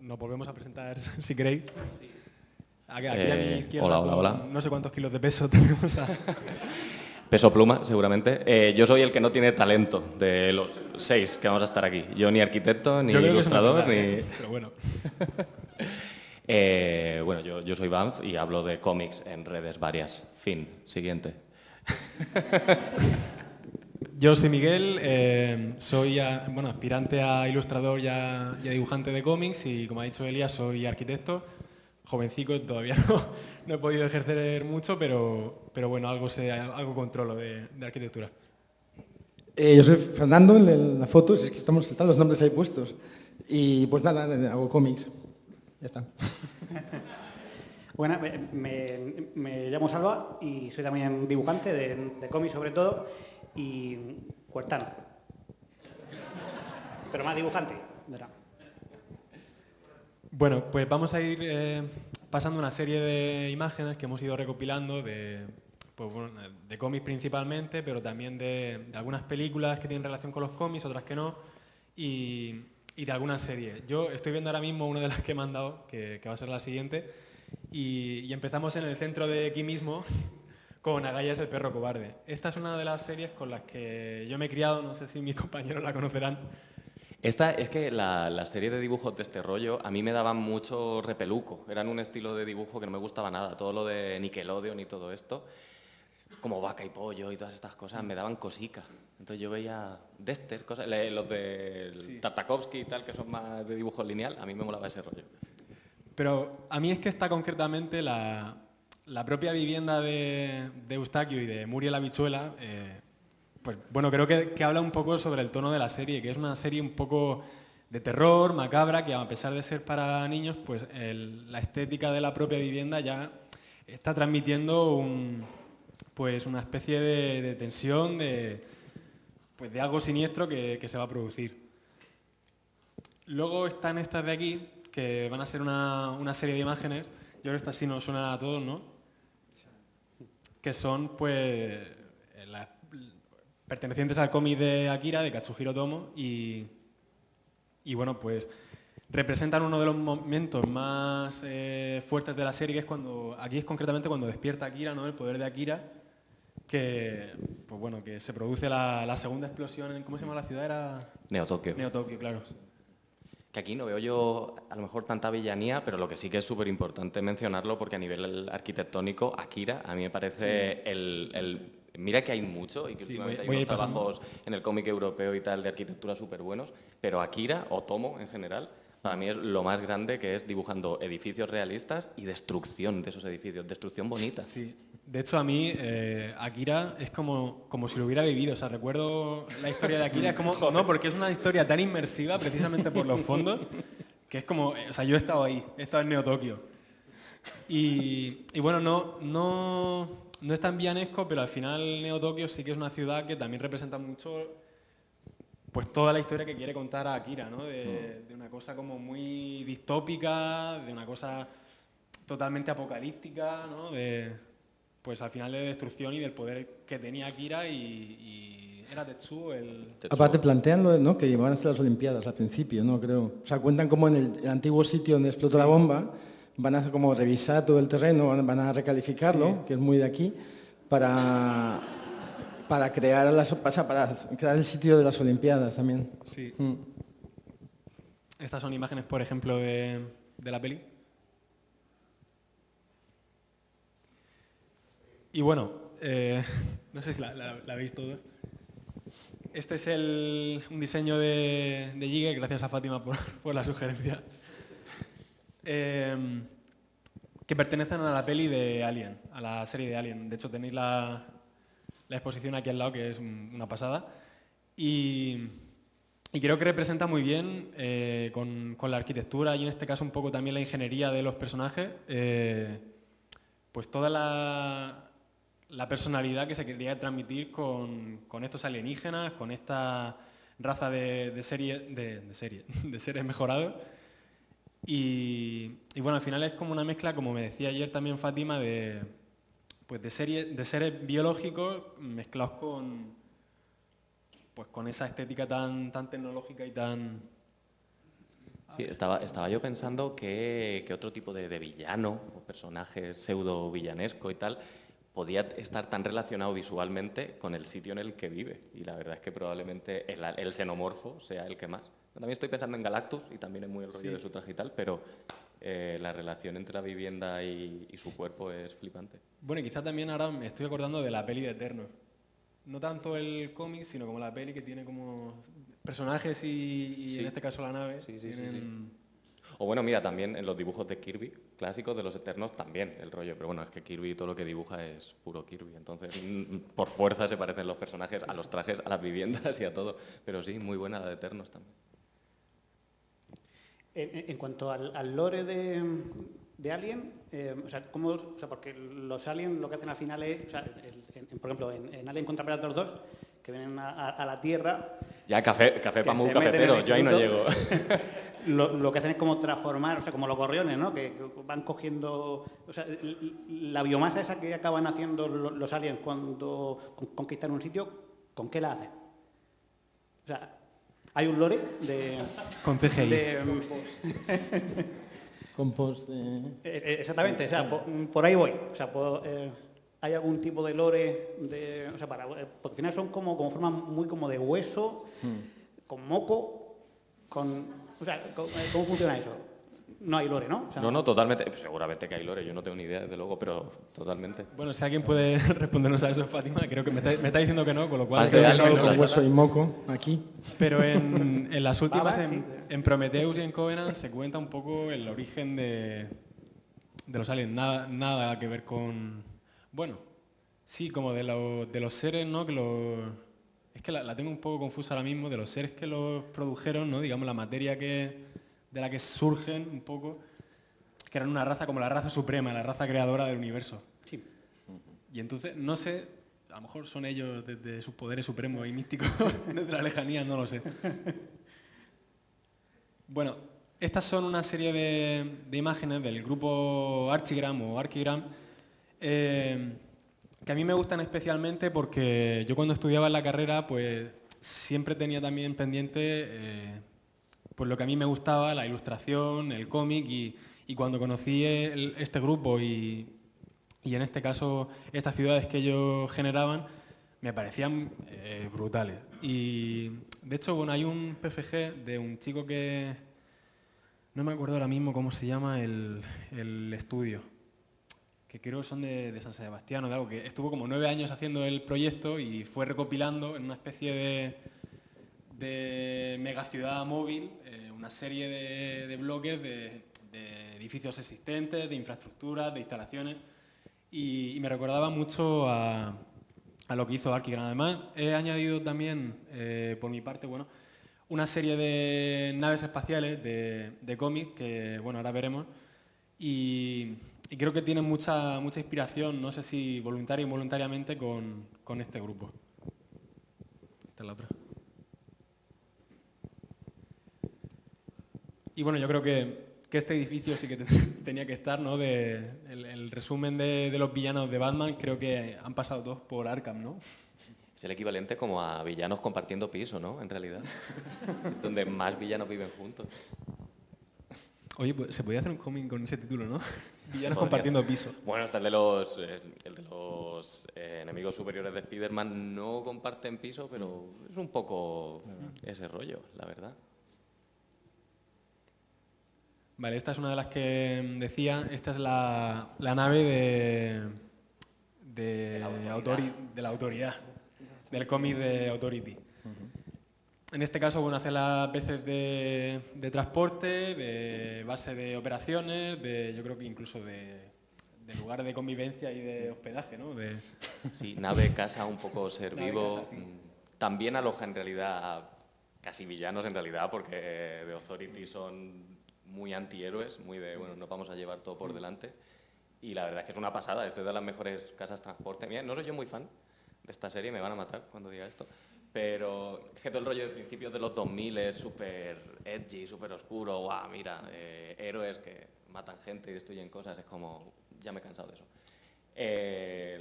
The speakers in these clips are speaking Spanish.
nos volvemos a presentar si queréis. Aquí a mi izquierda, hola, hola, hola. No sé cuántos kilos de peso tenemos. Peso pluma, seguramente. Yo soy el que no tiene talento de los 6 que vamos a estar aquí. Yo ni arquitecto, ni ilustrador, ni... Pero bueno. Bueno, yo soy Banff y hablo de cómics en redes varias. Fin. Siguiente. Yo soy Miguel, soy aspirante a ilustrador y a dibujante de cómics y, como ha dicho Elías, soy arquitecto. Jovencico, todavía no he podido ejercer mucho, pero bueno, algo controlo de arquitectura. Yo soy Fernando, en la foto, es que están los nombres ahí puestos. Y pues nada, hago cómics. Ya está. Bueno, me llamo Salva y soy también dibujante de cómics sobre todo y cuertano. Pero más dibujante. ¿Verdad? Bueno, pues vamos a ir pasando una serie de imágenes que hemos ido recopilando de cómics principalmente, pero también de algunas películas que tienen relación con los cómics, otras que no, y de algunas series. Yo estoy viendo ahora mismo una de las que he mandado, que va a ser la siguiente, y empezamos en el centro de aquí mismo con Agallas el perro cobarde. Esta es una de las series con las que yo me he criado, no sé si mis compañeros la conocerán. Esta es que la serie de dibujos de este rollo a mí me daban mucho repeluco. Eran un estilo de dibujo que no me gustaba nada. Todo lo de Nickelodeon y todo esto, como Vaca y Pollo y todas estas cosas, me daban cosica. Entonces yo veía Dexter, los de Tartakovsky y tal, que son más de dibujo lineal, a mí me molaba ese rollo. Pero a mí es que está concretamente la propia vivienda de Eustaquio y de Muriel Habichuela, pues bueno, creo que habla un poco sobre el tono de la serie, que es una serie un poco de terror, macabra, que a pesar de ser para niños, pues la estética de la propia vivienda ya está transmitiendo una especie de tensión, de algo siniestro que se va a producir. Luego están estas de aquí, que van a ser una serie de imágenes, yo creo que estas sí nos suenan a todos, ¿no? Que son, pues, pertenecientes al cómic de Akira, de Katsuhiro Otomo, y bueno, pues representan uno de los momentos más fuertes de la serie, que es aquí es concretamente cuando despierta Akira, ¿no? El poder de Akira, que se produce la segunda explosión, ¿cómo se llama la ciudad? Era Neo-Tokio. Neo-Tokio, claro. Que aquí no veo yo a lo mejor tanta villanía, pero lo que sí que es súper importante mencionarlo, porque a nivel arquitectónico, Akira, a mí me parece mira que hay mucho y que últimamente hay unos trabajos en el cómic europeo y tal de arquitectura súper buenos, pero Akira, o Tomo en general, para mí es lo más grande, que es dibujando edificios realistas y destrucción de esos edificios, destrucción bonita. Sí, de hecho a mí Akira es como si lo hubiera vivido, o sea, recuerdo la historia de Akira, es como, no, porque es una historia tan inmersiva precisamente por los fondos, que es como, o sea, yo he estado ahí, he estado en Neo-Tokio. Y bueno, no es tan villanesco, pero al final Neo-Tokio sí que es una ciudad que también representa mucho pues toda la historia que quiere contar a Akira, ¿no? De una cosa como muy distópica, de una cosa totalmente apocalíptica, ¿no? Pues al final de destrucción y del poder que tenía Akira y era Tetsuo Aparte plantean ¿no? que van a hacer las Olimpiadas al principio, ¿no? Creo. O sea, cuentan como en el antiguo sitio donde explotó la bomba, van a como revisar todo el terreno, van a recalificarlo, que es muy de aquí, para crear el sitio de las Olimpiadas también. Sí. Estas son imágenes, por ejemplo, de la peli. Y bueno, no sé si la veis todos. Este es un diseño de Giger, gracias a Fátima por la sugerencia. Que pertenecen a la peli de Alien, a la serie de Alien. De hecho, tenéis la exposición aquí al lado, que es una pasada. Y creo que representa muy bien con la arquitectura y en este caso un poco también la ingeniería de los personajes, pues toda la personalidad que se quería transmitir con estos alienígenas, con esta raza de seres mejorados. Y bueno, al final es como una mezcla, como me decía ayer también Fátima, de seres biológicos mezclados con esa estética tan tecnológica y tan Sí, estaba yo pensando que otro tipo de villano o personaje pseudo villanesco y tal podía estar tan relacionado visualmente con el sitio en el que vive. Y la verdad es que probablemente el xenomorfo sea el que más. También estoy pensando en Galactus y también es muy el rollo de su traje y tal, pero la relación entre la vivienda y su cuerpo es flipante. Bueno, y quizá también ahora me estoy acordando de la peli de Eternos. No tanto el cómic, sino como la peli que tiene como personajes y Sí. en este caso la nave. Sí. tienen- O bueno, mira, también en los dibujos de Kirby, clásicos de los Eternos, también el rollo. Pero bueno, es que Kirby todo lo que dibuja es puro Kirby. Entonces, por fuerza se parecen los personajes a los trajes, a las viviendas y a todo. Pero sí, muy buena la de Eternos también. En cuanto al lore de Alien, o sea, porque los Alien lo que hacen al final es, o sea, por ejemplo, en Alien contra Predator 2, que vienen a la Tierra. Ya, café que para muy se meten en cafetero, el yo ahí no llego. instituto, lo que hacen es como transformar, o sea, como los gorriones, ¿no? Que van cogiendo, o sea, la biomasa esa que acaban haciendo los aliens cuando conquistan un sitio, ¿con qué la hacen? O sea, hay un lore de... Con CGI. Compost Exactamente, o sea, por ahí voy. O sea, hay algún tipo de lore, o sea, porque al final son como formas muy como de hueso, con moco, o sea, ¿cómo funciona eso? No hay lore, ¿no? O sea, No, totalmente. Seguramente que hay lore, yo no tengo ni idea, desde luego, pero totalmente. Bueno, si alguien puede respondernos a eso, Fátima, creo que me está diciendo que no, con lo cual... Más creo de que algo no. con hueso y moco aquí. Pero en las últimas, sí. en Prometheus y en Covenant, se cuenta un poco el origen de los aliens. Nada que ver con... Bueno, sí, como de los seres, ¿no? Es que la tengo un poco confusa ahora mismo, de los seres que los produjeron, ¿no? Digamos, la materia de la que surgen un poco, que eran una raza como la raza suprema, la raza creadora del universo. sí. Y entonces, no sé, a lo mejor son ellos desde sus poderes supremos y místicos, desde la lejanía, no lo sé. Bueno, estas son una serie de imágenes del grupo Archigram o Archigram, que a mí me gustan especialmente porque yo cuando estudiaba en la carrera, pues siempre tenía también pendiente pues lo que a mí me gustaba, la ilustración, el cómic, y cuando conocí este grupo y en este caso estas ciudades que ellos generaban, me parecían brutales. Y de hecho, bueno, hay un PFG de un chico que no me acuerdo ahora mismo cómo se llama el estudio, que creo que son de San Sebastián o de algo, que estuvo como 9 años haciendo el proyecto y fue recopilando en una especie de megaciudad móvil una serie de bloques de edificios existentes, de infraestructuras, de instalaciones, y me recordaba mucho a lo que hizo Archigram. Además, he añadido también, por mi parte, bueno, una serie de naves espaciales de cómics que, bueno, ahora veremos, y creo que tienen mucha inspiración, no sé si voluntaria o involuntariamente, con este grupo. Esta es la otra. Y bueno, yo creo que este edificio sí que tenía que estar, ¿no? El resumen de los villanos de Batman, creo que han pasado todos por Arkham, ¿no? Es el equivalente como a villanos compartiendo piso, ¿no? En realidad. Donde más villanos viven juntos. Oye, pues se podía hacer un cómic con ese título, ¿no? Villanos Podría. compartiendo piso. Bueno, está el de los enemigos superiores de Spider-Man. No comparten piso, pero es un poco ese rollo, la verdad. Vale, esta es una de las que decía. Esta es la nave de la autoridad, del cómic de Authority. En este caso, bueno, hace las veces de transporte, de base de operaciones, yo creo que incluso de lugar de convivencia y de hospedaje, ¿no? Sí, nave, casa, un poco ser Nave, vivo. casa, sí. También aloja en realidad casi villanos en realidad, porque de Authority son muy antihéroes, muy de, bueno, nos vamos a llevar todo por delante. Y la verdad es que es una pasada, es de las mejores casas de transporte. Mira, no soy yo muy fan de esta serie, me van a matar cuando diga esto, pero es que todo el rollo de principios de los 2000 es súper edgy, súper oscuro, guau, mira, héroes que matan gente y destruyen cosas, es como, ya me he cansado de eso.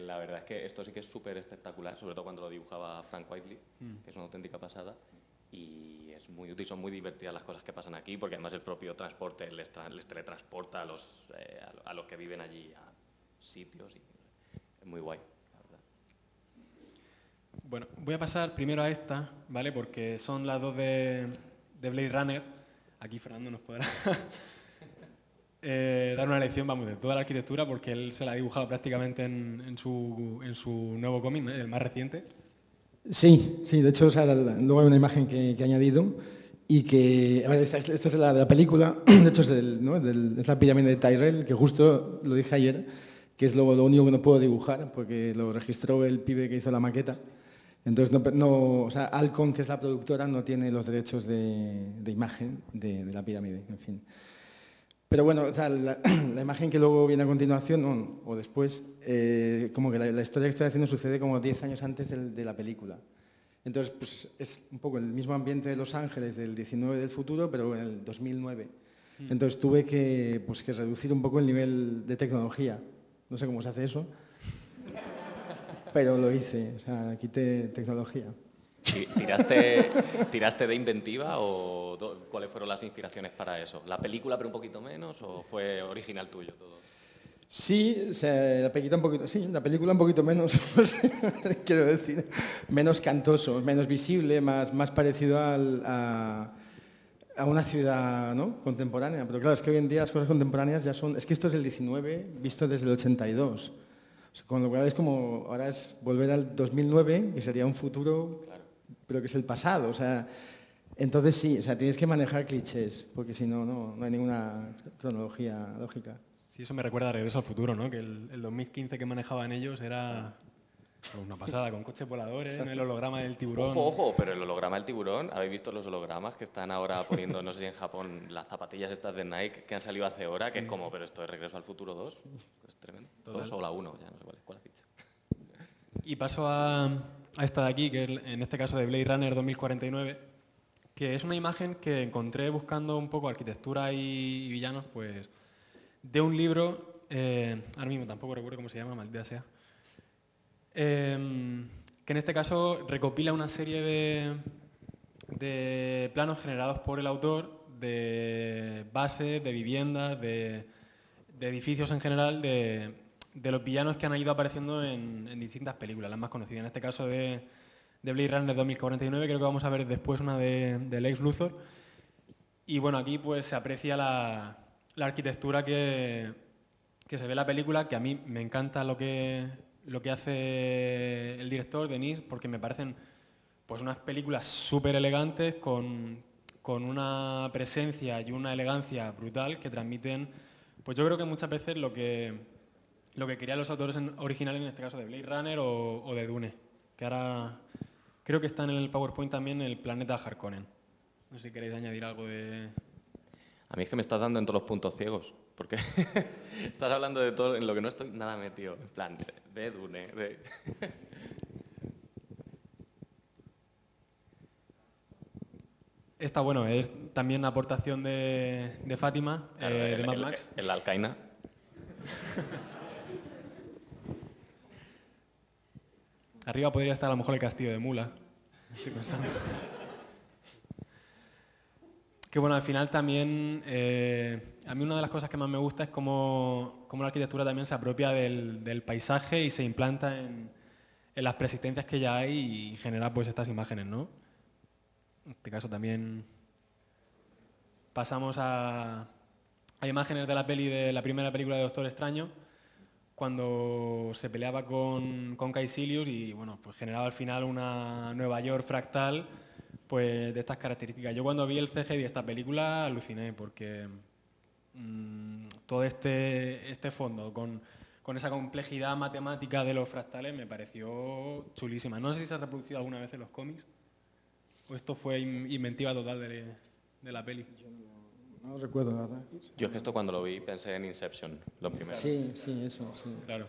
La verdad es que esto sí que es súper espectacular, sobre todo cuando lo dibujaba Frank Whiteley, que es una auténtica pasada, y es es muy útil, son muy divertidas las cosas que pasan aquí, porque además el propio transporte les teletransporta a los que viven allí a sitios y es muy guay, la verdad. Bueno, voy a pasar primero a esta, ¿vale? Porque son las dos de Blade Runner. Aquí Fernando nos podrá dar una lección, vamos, de toda la arquitectura, porque él se la ha dibujado prácticamente en su nuevo cómic, ¿no? El más reciente. Sí, de hecho, o sea, luego hay una imagen que he añadido y que, a ver, esta es de la película, de hecho es la pirámide de Tyrell, que justo lo dije ayer, que es lo único que no puedo dibujar, porque lo registró el pibe que hizo la maqueta. Entonces, o sea, Alcon, que es la productora, no tiene los derechos de imagen de la pirámide, en fin. Pero bueno, o sea, la imagen que luego viene a continuación, o después, como que la historia que estoy haciendo sucede como 10 años antes de la película. Entonces, pues es un poco el mismo ambiente de Los Ángeles del 19 del futuro, pero en el 2009. Entonces tuve que reducir un poco el nivel de tecnología. No sé cómo se hace eso, pero lo hice, o sea, quité tecnología. ¿Tiraste de inventiva o cuáles fueron las inspiraciones para eso? ¿La película pero un poquito menos o fue original tuyo todo? Sí, o sea, la película un poquito menos, quiero decir, menos cantoso, menos visible, más parecido a una ciudad, ¿no?, contemporánea. Pero claro, es que hoy en día las cosas contemporáneas ya son... Es que esto es el 19 visto desde el 82. O sea, con lo cual es como... Ahora es volver al 2009, que sería un futuro, claro, pero que es el pasado. O sea, entonces sí, o sea, tienes que manejar clichés, porque si no, no hay ninguna cronología lógica. Sí, eso me recuerda a Regreso al Futuro, ¿no? Que el 2015 que manejaban ellos era una pasada, con coches voladores, ¿no? El holograma del tiburón. Ojo, pero el holograma del tiburón, ¿habéis visto los hologramas que están ahora poniendo, no sé si en Japón, las zapatillas estas de Nike que han salido hace hora, que es como, pero esto es Regreso al Futuro 2? Sí. Es tremendo. Total. 2 o la 1, ya no sé cuál has dicho. Y paso a esta de aquí, que es en este caso de Blade Runner 2049, que es una imagen que encontré buscando un poco arquitectura y villanos, pues de un libro, ahora mismo tampoco recuerdo cómo se llama, maldita sea, que en este caso recopila una serie de planos generados por el autor de bases, de viviendas, de edificios en general, de los villanos que han ido apareciendo en distintas películas, las más conocidas. En este caso de Blade Runner 2049, creo que vamos a ver después una de Lex Luthor. Y bueno, aquí pues se aprecia la arquitectura que se ve en la película, que a mí me encanta lo que hace el director, Denis, porque me parecen pues unas películas súper elegantes con una presencia y una elegancia brutal que transmiten, pues yo creo que muchas veces lo que querían los autores originales, en este caso de Blade Runner o de Dune, que ahora creo que está en el PowerPoint también el planeta Harkonnen. No sé si queréis añadir algo de... A mí es que me estás dando en todos los puntos ciegos, porque estás hablando de todo en lo que no estoy nada metido, en plan, de Dune, de... Esta, bueno, es también una aportación de Fátima, claro, de Mad Max. El Alcaina. Arriba podría estar a lo mejor el castillo de Mula. Estoy pensando. Que bueno, al final también, a mí una de las cosas que más me gusta es cómo la arquitectura también se apropia del paisaje y se implanta en las preexistencias que ya hay y genera pues estas imágenes, ¿no? En este caso también pasamos a imágenes de la primera película de Doctor Extraño, cuando se peleaba con Caecilius y bueno, pues generaba al final una Nueva York fractal, pues de estas características. Yo cuando vi el CGI de esta película aluciné porque todo este fondo con esa complejidad matemática de los fractales me pareció chulísima. No sé si se ha reproducido alguna vez en los cómics o esto fue inventiva total de la peli. Yo no recuerdo nada. Yo es que esto cuando lo vi pensé en Inception, lo primero. Sí, eso, sí. Claro.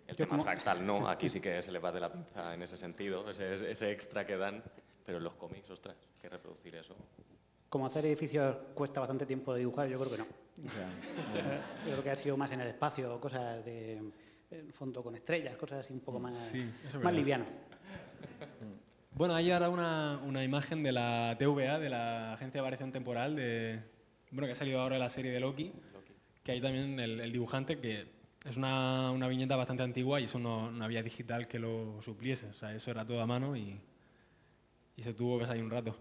El tema fractal no, aquí sí que se le va de la pinza en ese sentido, ese extra que dan, pero en los cómics, ostras, que reproducir eso. Como hacer edificios cuesta bastante tiempo de dibujar, yo creo que no. Yo creo que ha sido más en el espacio, cosas de fondo con estrellas, cosas así un poco más, sí, más liviano. Bueno, hay ahora una imagen de la TVA, de la Agencia de Variación Temporal, que ha salido ahora la serie de Loki, que hay también el dibujante, que es una viñeta bastante antigua y eso no había digital que lo supliese. O sea, eso era todo a mano y se tuvo que salir un rato.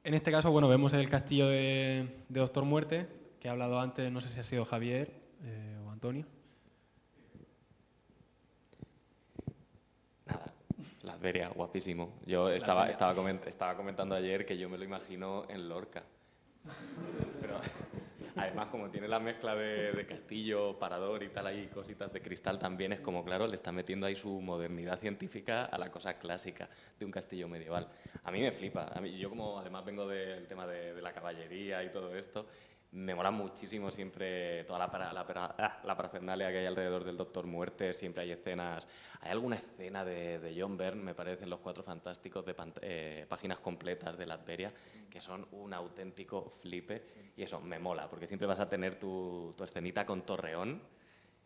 En este caso, bueno, vemos el castillo de Doctor Muerte, que ha hablado antes, no sé si ha sido Javier o Antonio. Nada, Latveria, guapísimo. Yo estaba comentando ayer que yo me lo imagino en Lorca. Pero además, como tiene la mezcla de castillo, parador y tal, ahí cositas de cristal también, es como, claro, le está metiendo ahí su modernidad científica a la cosa clásica de un castillo medieval. A mí me flipa. Yo como además vengo del tema de la caballería y todo esto, me mola muchísimo siempre toda la parafernalia que hay alrededor del Doctor Muerte, siempre hay escenas. Hay alguna escena de John Byrne, me parece, en Los Cuatro Fantásticos, de páginas completas de Latveria, que son un auténtico flipe, y eso me mola, porque siempre vas a tener tu escenita con Torreón,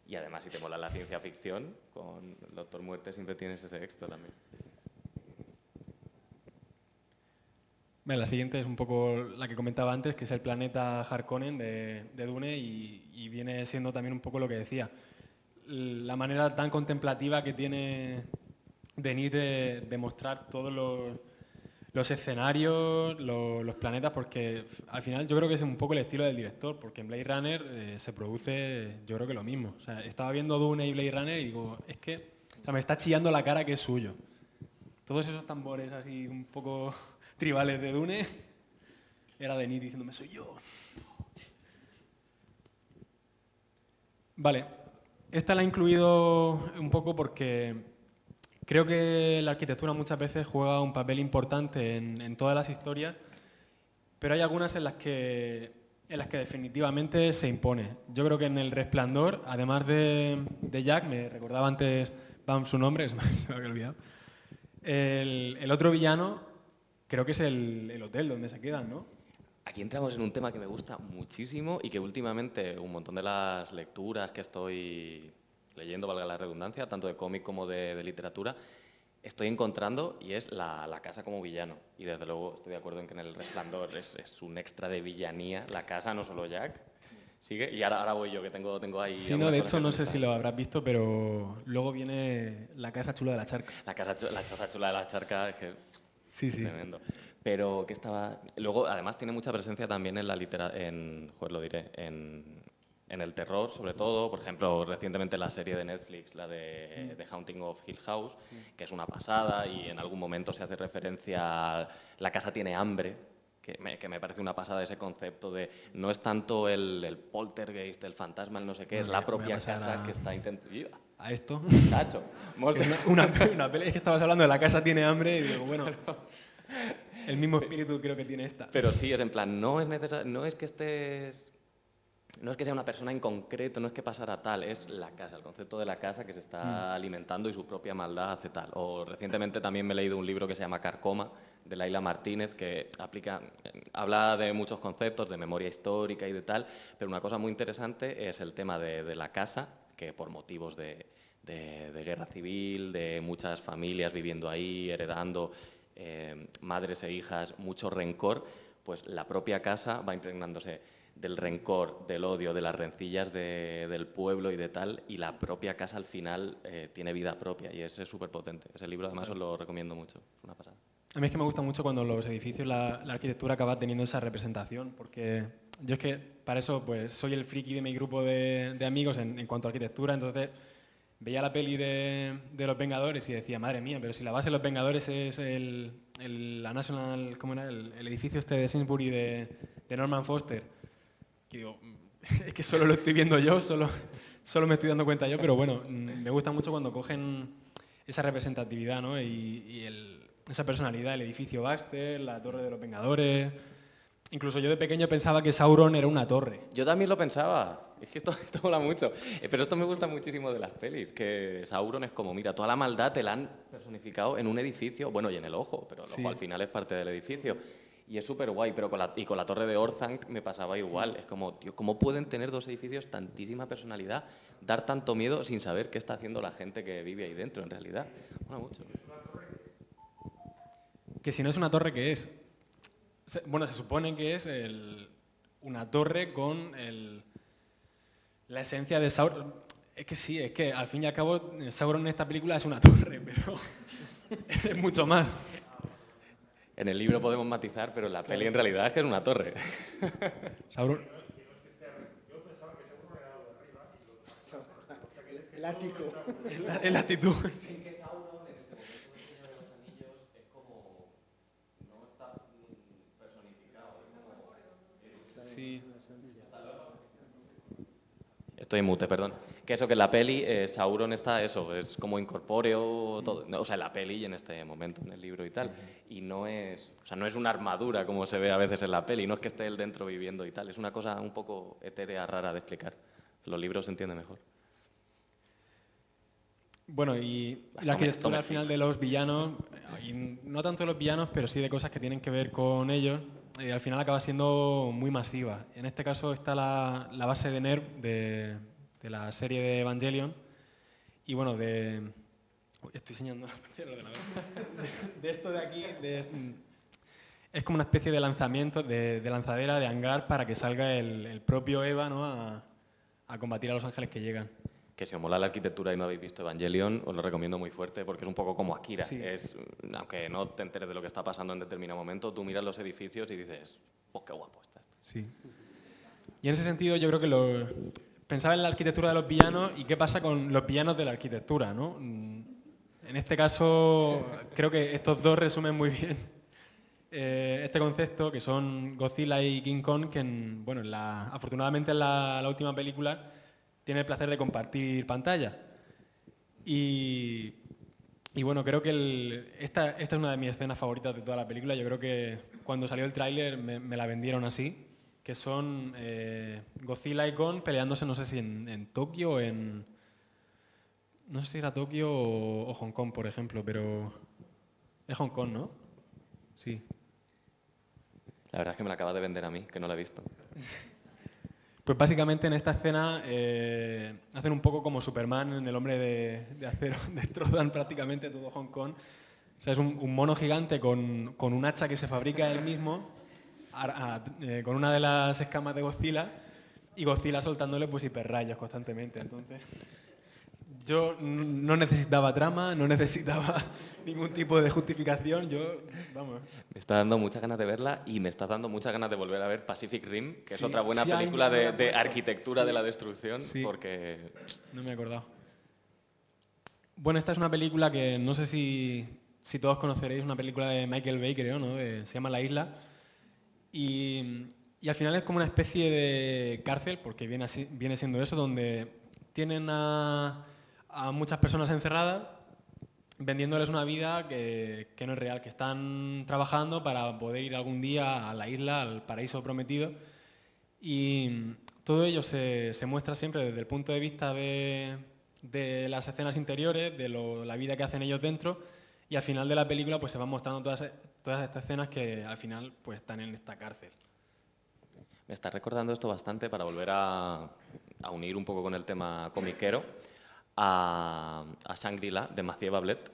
y además si te mola la ciencia ficción, con el Doctor Muerte siempre tienes ese extra también. La siguiente es un poco la que comentaba antes, que es el planeta Harkonnen de Dune y viene siendo también un poco lo que decía. La manera tan contemplativa que tiene Denis de mostrar todos los escenarios, los planetas, porque al final yo creo que es un poco el estilo del director, porque en Blade Runner se produce yo creo que lo mismo. O sea, estaba viendo Dune y Blade Runner y digo, es que me está chillando la cara que es suyo. Todos esos tambores así un poco tribales de Dune, era Denis diciéndome, soy yo. Vale, esta la he incluido un poco porque creo que la arquitectura muchas veces juega un papel importante en todas las historias, pero hay algunas en las que definitivamente se impone. Yo creo que en El Resplandor, además de Jack, me recordaba antes su nombre, se me había olvidado, el otro villano creo que es el hotel donde se quedan, ¿no? Aquí entramos en un tema que me gusta muchísimo y que últimamente un montón de las lecturas que estoy leyendo, valga la redundancia, tanto de cómic como de literatura, estoy encontrando, y es la casa como villano. Y desde luego estoy de acuerdo en que en El Resplandor es un extra de villanía, la casa, no solo Jack. ¿Sigue? Y ahora voy yo, que tengo ahí... Sí, no, de hecho no sé si lo habrás visto, pero luego viene la casa chula de la charca. La casa chula de la charca, es que... Sí, sí. Tremendo. Pero que estaba... Luego, además, tiene mucha presencia también en en el terror, sobre todo. Por ejemplo, recientemente la serie de Netflix, la de The Haunting of Hill House, que es una pasada, y en algún momento se hace referencia a La casa tiene hambre, que me parece una pasada ese concepto de no es tanto el poltergeist, el fantasma, el no sé qué, es la propia casa que está intentando... A esto. Tacho. Una peli, es que estabas hablando de La casa tiene hambre y digo, bueno, el mismo espíritu creo que tiene esta. Pero sí, es en plan, no es que sea una persona en concreto, no es que pasara tal, es la casa, el concepto de la casa que se está alimentando y su propia maldad hace tal. O recientemente también me he leído un libro que se llama Carcoma, de Laila Martínez, que habla de muchos conceptos, de memoria histórica y de tal, pero una cosa muy interesante es el tema de la casa, que por motivos de guerra civil, de muchas familias viviendo ahí, heredando, madres e hijas, mucho rencor, pues la propia casa va impregnándose del rencor, del odio, de las rencillas del pueblo y de tal, y la propia casa al final tiene vida propia y es súper potente. Ese libro además os lo recomiendo mucho, es una pasada. A mí es que me gusta mucho cuando los edificios, la arquitectura acaba teniendo esa representación, porque yo es que para eso pues soy el friki de mi grupo de amigos en cuanto a arquitectura, entonces veía la peli de Los Vengadores y decía, madre mía, pero si la base de Los Vengadores es la National, ¿cómo era? El edificio este de Sainsbury de Norman Foster, que digo, es que solo lo estoy viendo yo, solo me estoy dando cuenta yo, pero bueno, me gusta mucho cuando cogen esa representatividad, ¿no? Esa personalidad, el edificio Baxter, la Torre de los Vengadores. Incluso yo de pequeño pensaba que Sauron era una torre. Yo también lo pensaba, es que esto mola mucho, pero esto me gusta muchísimo de las pelis, que Sauron es como, mira, toda la maldad te la han personificado en un edificio, bueno, y en el ojo, pero el ojo al final es parte del edificio. Y es súper guay, pero con la torre de Orthanc me pasaba igual. Es como, tío, ¿cómo pueden tener dos edificios tantísima personalidad, dar tanto miedo sin saber qué está haciendo la gente que vive ahí dentro, en realidad? Mola mucho. que si no es una torre, ¿qué es? Bueno, se supone que es una torre con la esencia de Sauron. Es que sí, es que al fin y al cabo Sauron en esta película es una torre, pero es mucho más. En el libro podemos matizar, pero en la peli en realidad es que es una torre. Sauron... El ático. Es la actitud. Sí, que Sauron, en este momento del Señor de los Anillos, es como... no está personificado, es como... Sí. Estoy en mute, perdón. Que eso, que en la peli Sauron está eso, es como incorpóreo, todo. O sea, en la peli y en este momento, en el libro y tal. Y no es, o sea, no es una armadura como se ve a veces en la peli, no es que esté él dentro viviendo y tal. Es una cosa un poco etérea, rara de explicar. Los libros se entiende mejor. Bueno, y la arquitectura al final de los villanos, y no tanto de los villanos, pero sí de cosas que tienen que ver con ellos, al final acaba siendo muy masiva. En este caso está la base de NERV de la serie de Evangelion, y bueno, estoy enseñando la parte del ordenador. De esto de aquí, es como una especie de lanzamiento, de lanzadera, de hangar, para que salga el propio Eva, ¿no?, a combatir a los ángeles que llegan. Que si os mola la arquitectura y no habéis visto Evangelion, os lo recomiendo muy fuerte porque es un poco como Akira. Sí. Aunque no te enteres de lo que está pasando en determinado momento, tú miras los edificios y dices, pues qué guapo está esto. Sí. Y en ese sentido yo creo que pensaba en la arquitectura de los villanos y qué pasa con los villanos de la arquitectura, ¿no? En este caso creo que estos dos resumen muy bien este concepto, que son Godzilla y King Kong, que afortunadamente en la última película tiene el placer de compartir pantalla. Y bueno, creo que esta es una de mis escenas favoritas de toda la película. Yo creo que cuando salió el tráiler me la vendieron así, que son Godzilla y Kong peleándose, no sé si en Tokio o en... No sé si era Tokio o Hong Kong, por ejemplo, pero... Es Hong Kong, ¿no? Sí. La verdad es que me la acabas de vender a mí, que no la he visto. Pues básicamente en esta escena hacen un poco como Superman en El Hombre de Acero, destrozan prácticamente todo Hong Kong. O sea, es un mono gigante con un hacha que se fabrica él mismo, con una de las escamas de Godzilla, y Godzilla soltándole pues hiperrayos constantemente. Entonces, yo no necesitaba trama, no necesitaba ningún tipo de justificación, vamos. Me está dando muchas ganas de verla y me está dando muchas ganas de volver a ver Pacific Rim, que es Sí, otra buena sí, película ahí me había de puesto. arquitectura Sí. de la destrucción, Sí. porque... No me he acordado. Bueno, esta es una película que no sé si todos conoceréis, una película de Michael Bay, creo, ¿no? Se llama La Isla. Y al final es como una especie de cárcel, porque viene siendo eso, donde tienen a muchas personas encerradas, vendiéndoles una vida que no es real, que están trabajando para poder ir algún día a la isla, al paraíso prometido. Y todo ello se muestra siempre desde el punto de vista de las escenas interiores, de la vida que hacen ellos dentro, y al final de la película pues se van mostrando todas estas escenas que al final pues están en esta cárcel. Me está recordando esto bastante para volver a unir un poco con el tema comiquero a Shangri-La de Mathieu Bablet,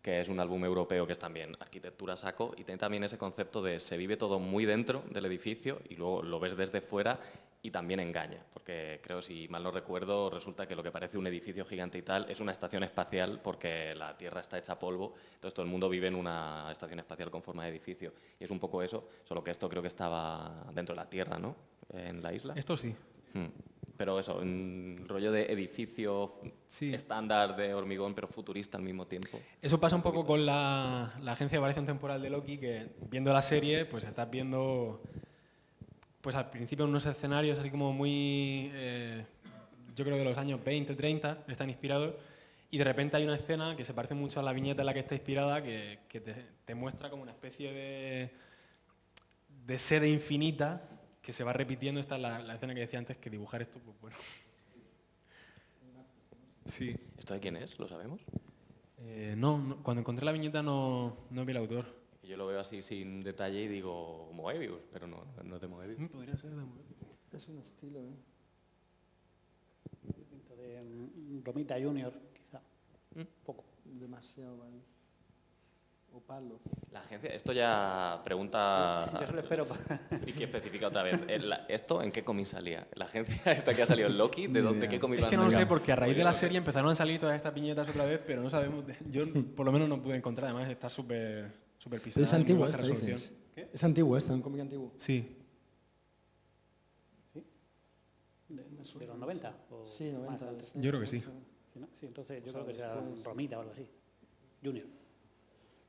que es un álbum europeo que es también arquitectura saco y tiene también ese concepto de se vive todo muy dentro del edificio y luego lo ves desde fuera y también engaña, porque creo, si mal no recuerdo, resulta que lo que parece un edificio gigante y tal es una estación espacial porque la Tierra está hecha polvo, entonces todo el mundo vive en una estación espacial con forma de edificio. Y es un poco eso, solo que esto creo que estaba dentro de la Tierra, ¿no? En la isla. Esto sí. Pero eso, un rollo de edificio Sí. estándar de hormigón, pero futurista al mismo tiempo. Eso pasa un poco con la agencia de variación temporal de Loki, que viendo la serie, pues estás viendo, pues al principio unos escenarios así como muy, yo creo que de los años 20, 30, están inspirados, y de repente hay una escena que se parece mucho a la viñeta en la que está inspirada, que te muestra como una especie de sede infinita que se va repitiendo. Esta es la escena que decía antes, que dibujar esto, pues bueno. Sí. ¿Esto de quién es? ¿Lo sabemos? No, cuando encontré la viñeta no vi el autor. Yo lo veo así sin detalle y digo Moebius, pero no es de Moebius. Podría ser de Moebius. Es un estilo, ¿eh? De Romita Junior, quizá. Poco. Demasiado, vale. O palo. La agencia, esto ya pregunta... Yo solo espero... Friki especifica otra vez. ¿Esto en qué cómic salía? ¿La agencia esta que ha salido en Loki? ¿De qué cómic Es lo que han no lo sé, sacado? porque a raíz de la serie empezaron a salir todas estas viñetas otra vez, pero no sabemos... Yo por lo menos no pude encontrar, además está súper pisada. Es de muy antigua baja esta, resolución. dices. Es antigua esta, un cómic antiguo. Sí. ¿De los 90? O Sí, 90. más antes? Yo creo que sí. Sí, ¿no? Sí, entonces yo creo que será Romita o algo así. Junior.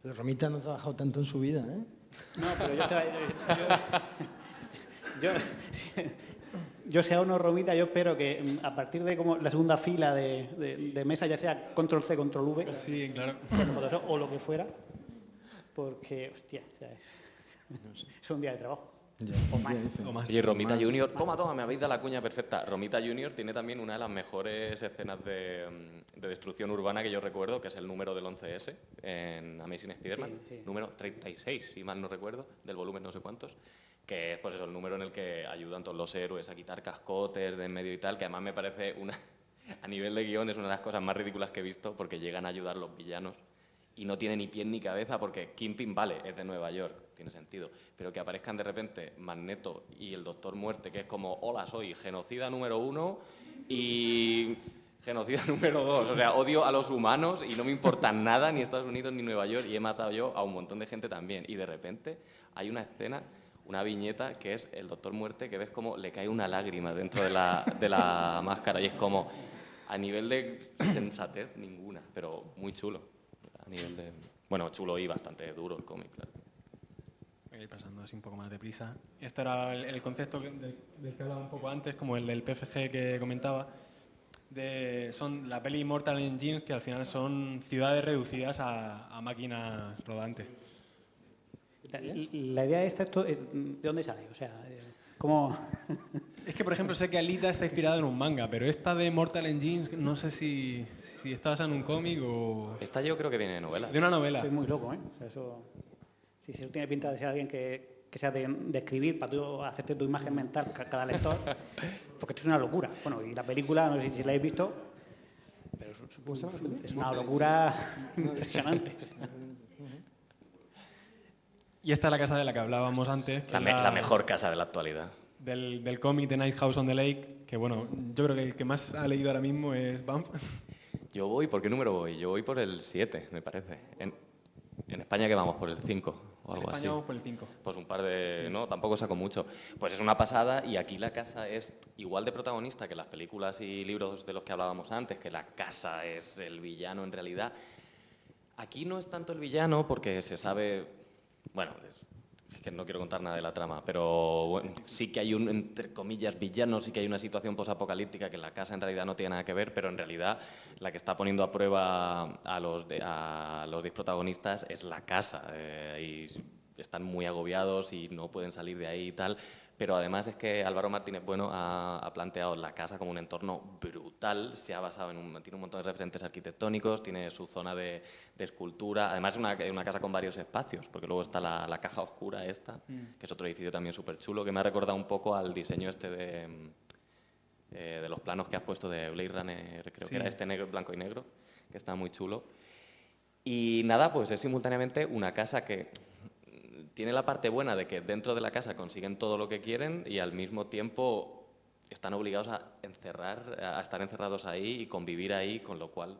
Pero Romita no ha trabajado tanto en su vida, ¿eh? No, pero yo sea uno Romita, yo espero que a partir de como la segunda fila de mesa ya sea control C, control V, Sí, claro. Photoshop o lo que fuera, porque, hostia, o sea, es un día de trabajo. O más. O más. Oye, Romita Junior, toma, me habéis dado la cuña perfecta. Romita Junior tiene también una de las mejores escenas de destrucción urbana que yo recuerdo, que es el número del 11S en Amazing Spider-Man, Sí. número 36, si mal no recuerdo, del volumen no sé cuántos, que es pues eso, el número en el que ayudan todos los héroes a quitar cascotes de en medio y tal, que además me parece a nivel de guión es una de las cosas más ridículas que he visto, porque llegan a ayudar los villanos y no tiene ni pie ni cabeza, porque Kingpin, vale, es de Nueva York, tiene sentido, pero que aparezcan de repente Magneto y el Doctor Muerte, que es como, hola, soy genocida número 1 y genocida número 2, o sea, odio a los humanos y no me importa nada, ni Estados Unidos ni Nueva York, y he matado yo a un montón de gente también, y de repente hay una escena, una viñeta, que es el Doctor Muerte, que ves como le cae una lágrima dentro de la máscara, y es como, a nivel de sensatez, ninguna, pero muy chulo. A nivel de... Bueno, chulo y bastante duro el cómic, claro. Voy a ir pasando así un poco más deprisa. Este era el concepto del que hablaba un poco antes, como el del PFG que comentaba. Son la peli Mortal Engines, que al final son ciudades reducidas a máquinas rodantes. La idea esta, ¿de dónde sale? O sea, ¿cómo...? Es que, por ejemplo, sé que Alita está inspirada en un manga, pero esta de Mortal Engines no sé si está basada en un cómic o... Esta yo creo que viene de novela. De una novela. Es muy loco, ¿eh? O sea, eso sí tiene pinta de ser alguien que sea de escribir para tú hacerte tu imagen mental cada lector, porque esto es una locura. Bueno, y la película, no sé si la habéis visto, pero es una locura impresionante. Y esta es la casa de la que hablábamos antes. Que La mejor casa de la actualidad. Del cómic de Night House on the Lake, que bueno, yo creo que el que más ha leído ahora mismo es Banff. Yo voy, ¿por qué número voy? Yo voy por el 7, me parece. En España que vamos por el 5 o algo En España así. vamos por el 5. Pues un par de... No, tampoco saco mucho. Pues es una pasada y aquí la casa es igual de protagonista que las películas y libros de los que hablábamos antes, que la casa es el villano en realidad. Aquí no es tanto el villano porque se sabe... Bueno, es que no quiero contar nada de la trama, pero bueno, sí que hay un, entre comillas, villano, sí que hay una situación posapocalíptica que en la casa en realidad no tiene nada que ver, pero en realidad la que está poniendo a prueba a los 10 protagonistas es la casa, y están muy agobiados y no pueden salir de ahí y tal, pero además es que Álvaro Martínez Bueno ha planteado la casa como un entorno brutal, se ha basado tiene un montón de referentes arquitectónicos, tiene su zona de escultura, además es una casa con varios espacios, porque luego está la caja oscura esta, que es otro edificio también súper chulo, que me ha recordado un poco al diseño este de los planos que has puesto de Blade Runner, creo que era este negro, blanco y negro, que está muy chulo. Y nada, pues es simultáneamente una casa que tiene la parte buena de que dentro de la casa consiguen todo lo que quieren y al mismo tiempo están obligados a estar encerrados ahí y convivir ahí, con lo cual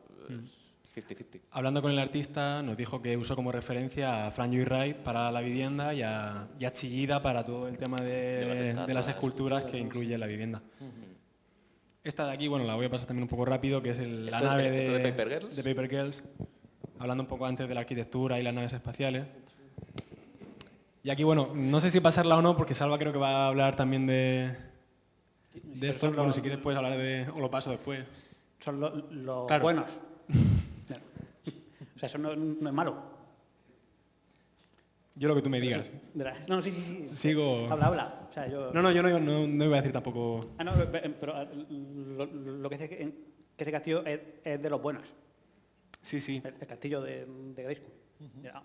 50-50. Hablando con el artista, nos dijo que usó como referencia a Frank Lloyd Wright para la vivienda y a Chillida para todo el tema de las esculturas que incluye la vivienda. Esta de aquí, bueno, la voy a pasar también un poco rápido, que es la nave de Paper Girls. De Paper Girls, hablando un poco antes de la arquitectura y las naves espaciales. Y aquí, bueno, no sé si pasarla o no, porque Salva creo que va a hablar también de esto. Bueno, si quieres puedes hablar o lo paso después. Son los Claro. buenos. Claro. O sea, eso no es malo. Yo lo que tú me digas. No, sí. Sigo... Habla. O sea, yo... No, yo no iba a decir tampoco... No, pero lo que dice que ese castillo es de los buenos. Sí. El castillo de Grayskull.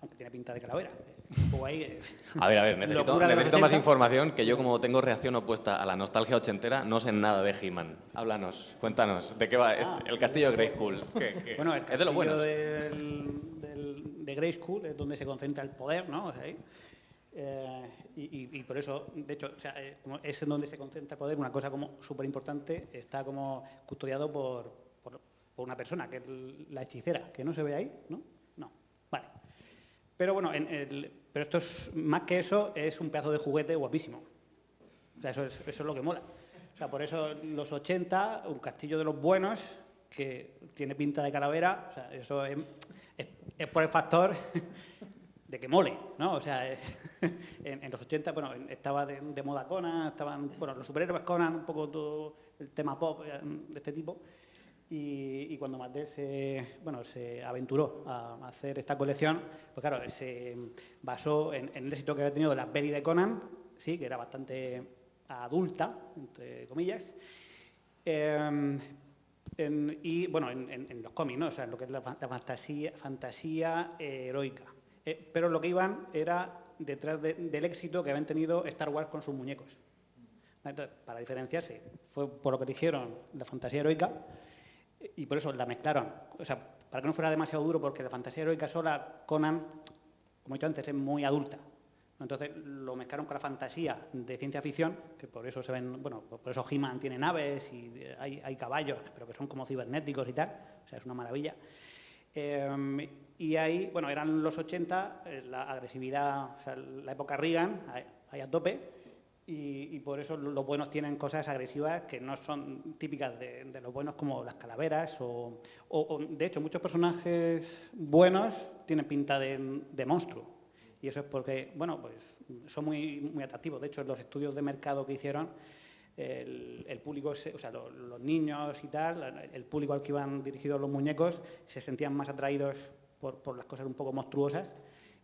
Aunque tiene pinta de calavera. O ahí, A ver, necesito locura de los más 80. información, que yo como tengo reacción opuesta a la nostalgia ochentera, no sé nada de He-Man. Háblanos, cuéntanos, ¿de qué va el castillo de Grayskull? Bueno, el ¿Es de los buenos? castillo de Grayskull es donde se concentra el poder, ¿no? O sea, y por eso, de hecho, o sea, como es en donde se concentra el poder, una cosa como súper importante, está como custodiado por una persona, que es la hechicera, que no se ve ahí, ¿no? No, vale. Pero bueno, pero esto es, más que eso, es un pedazo de juguete guapísimo. O sea, eso es lo que mola. O sea, por eso los 80, un castillo de los buenos, que tiene pinta de calavera, o sea, eso es por el factor de que mole, ¿no? O sea, en los 80, bueno, estaba de moda Conan, estaban, bueno, los superhéroes Conan, un poco todo el tema pop de este tipo, y cuando Mattel se aventuró a hacer esta colección, pues claro, se basó en el éxito que había tenido de la peli de Conan, sí, que era bastante adulta, entre comillas, y bueno, en los cómics, ¿no? O sea, en lo que es la fantasía heroica. Pero lo que iban era detrás del éxito que habían tenido Star Wars con sus muñecos. Entonces, para diferenciarse, fue por lo que eligieron la fantasía heroica y por eso la mezclaron. O sea, para que no fuera demasiado duro, porque la fantasía heroica sola, Conan, como he dicho antes, es muy adulta. Entonces lo mezclaron con la fantasía de ciencia ficción, que por eso se ven, bueno, por eso He-Man tiene naves y hay caballos, pero que son como cibernéticos y tal, o sea, es una maravilla. Y ahí, bueno, eran los 80, la agresividad, o sea, la época Reagan, ahí a tope, y por eso los buenos tienen cosas agresivas que no son típicas de los buenos, como las calaveras, o de hecho muchos personajes buenos tienen pinta de monstruo. Y eso es porque, bueno, pues son muy, muy atractivos. De hecho, en los estudios de mercado que hicieron, el público, o sea, los niños y tal, el público al que iban dirigidos los muñecos, se sentían más atraídos por las cosas un poco monstruosas.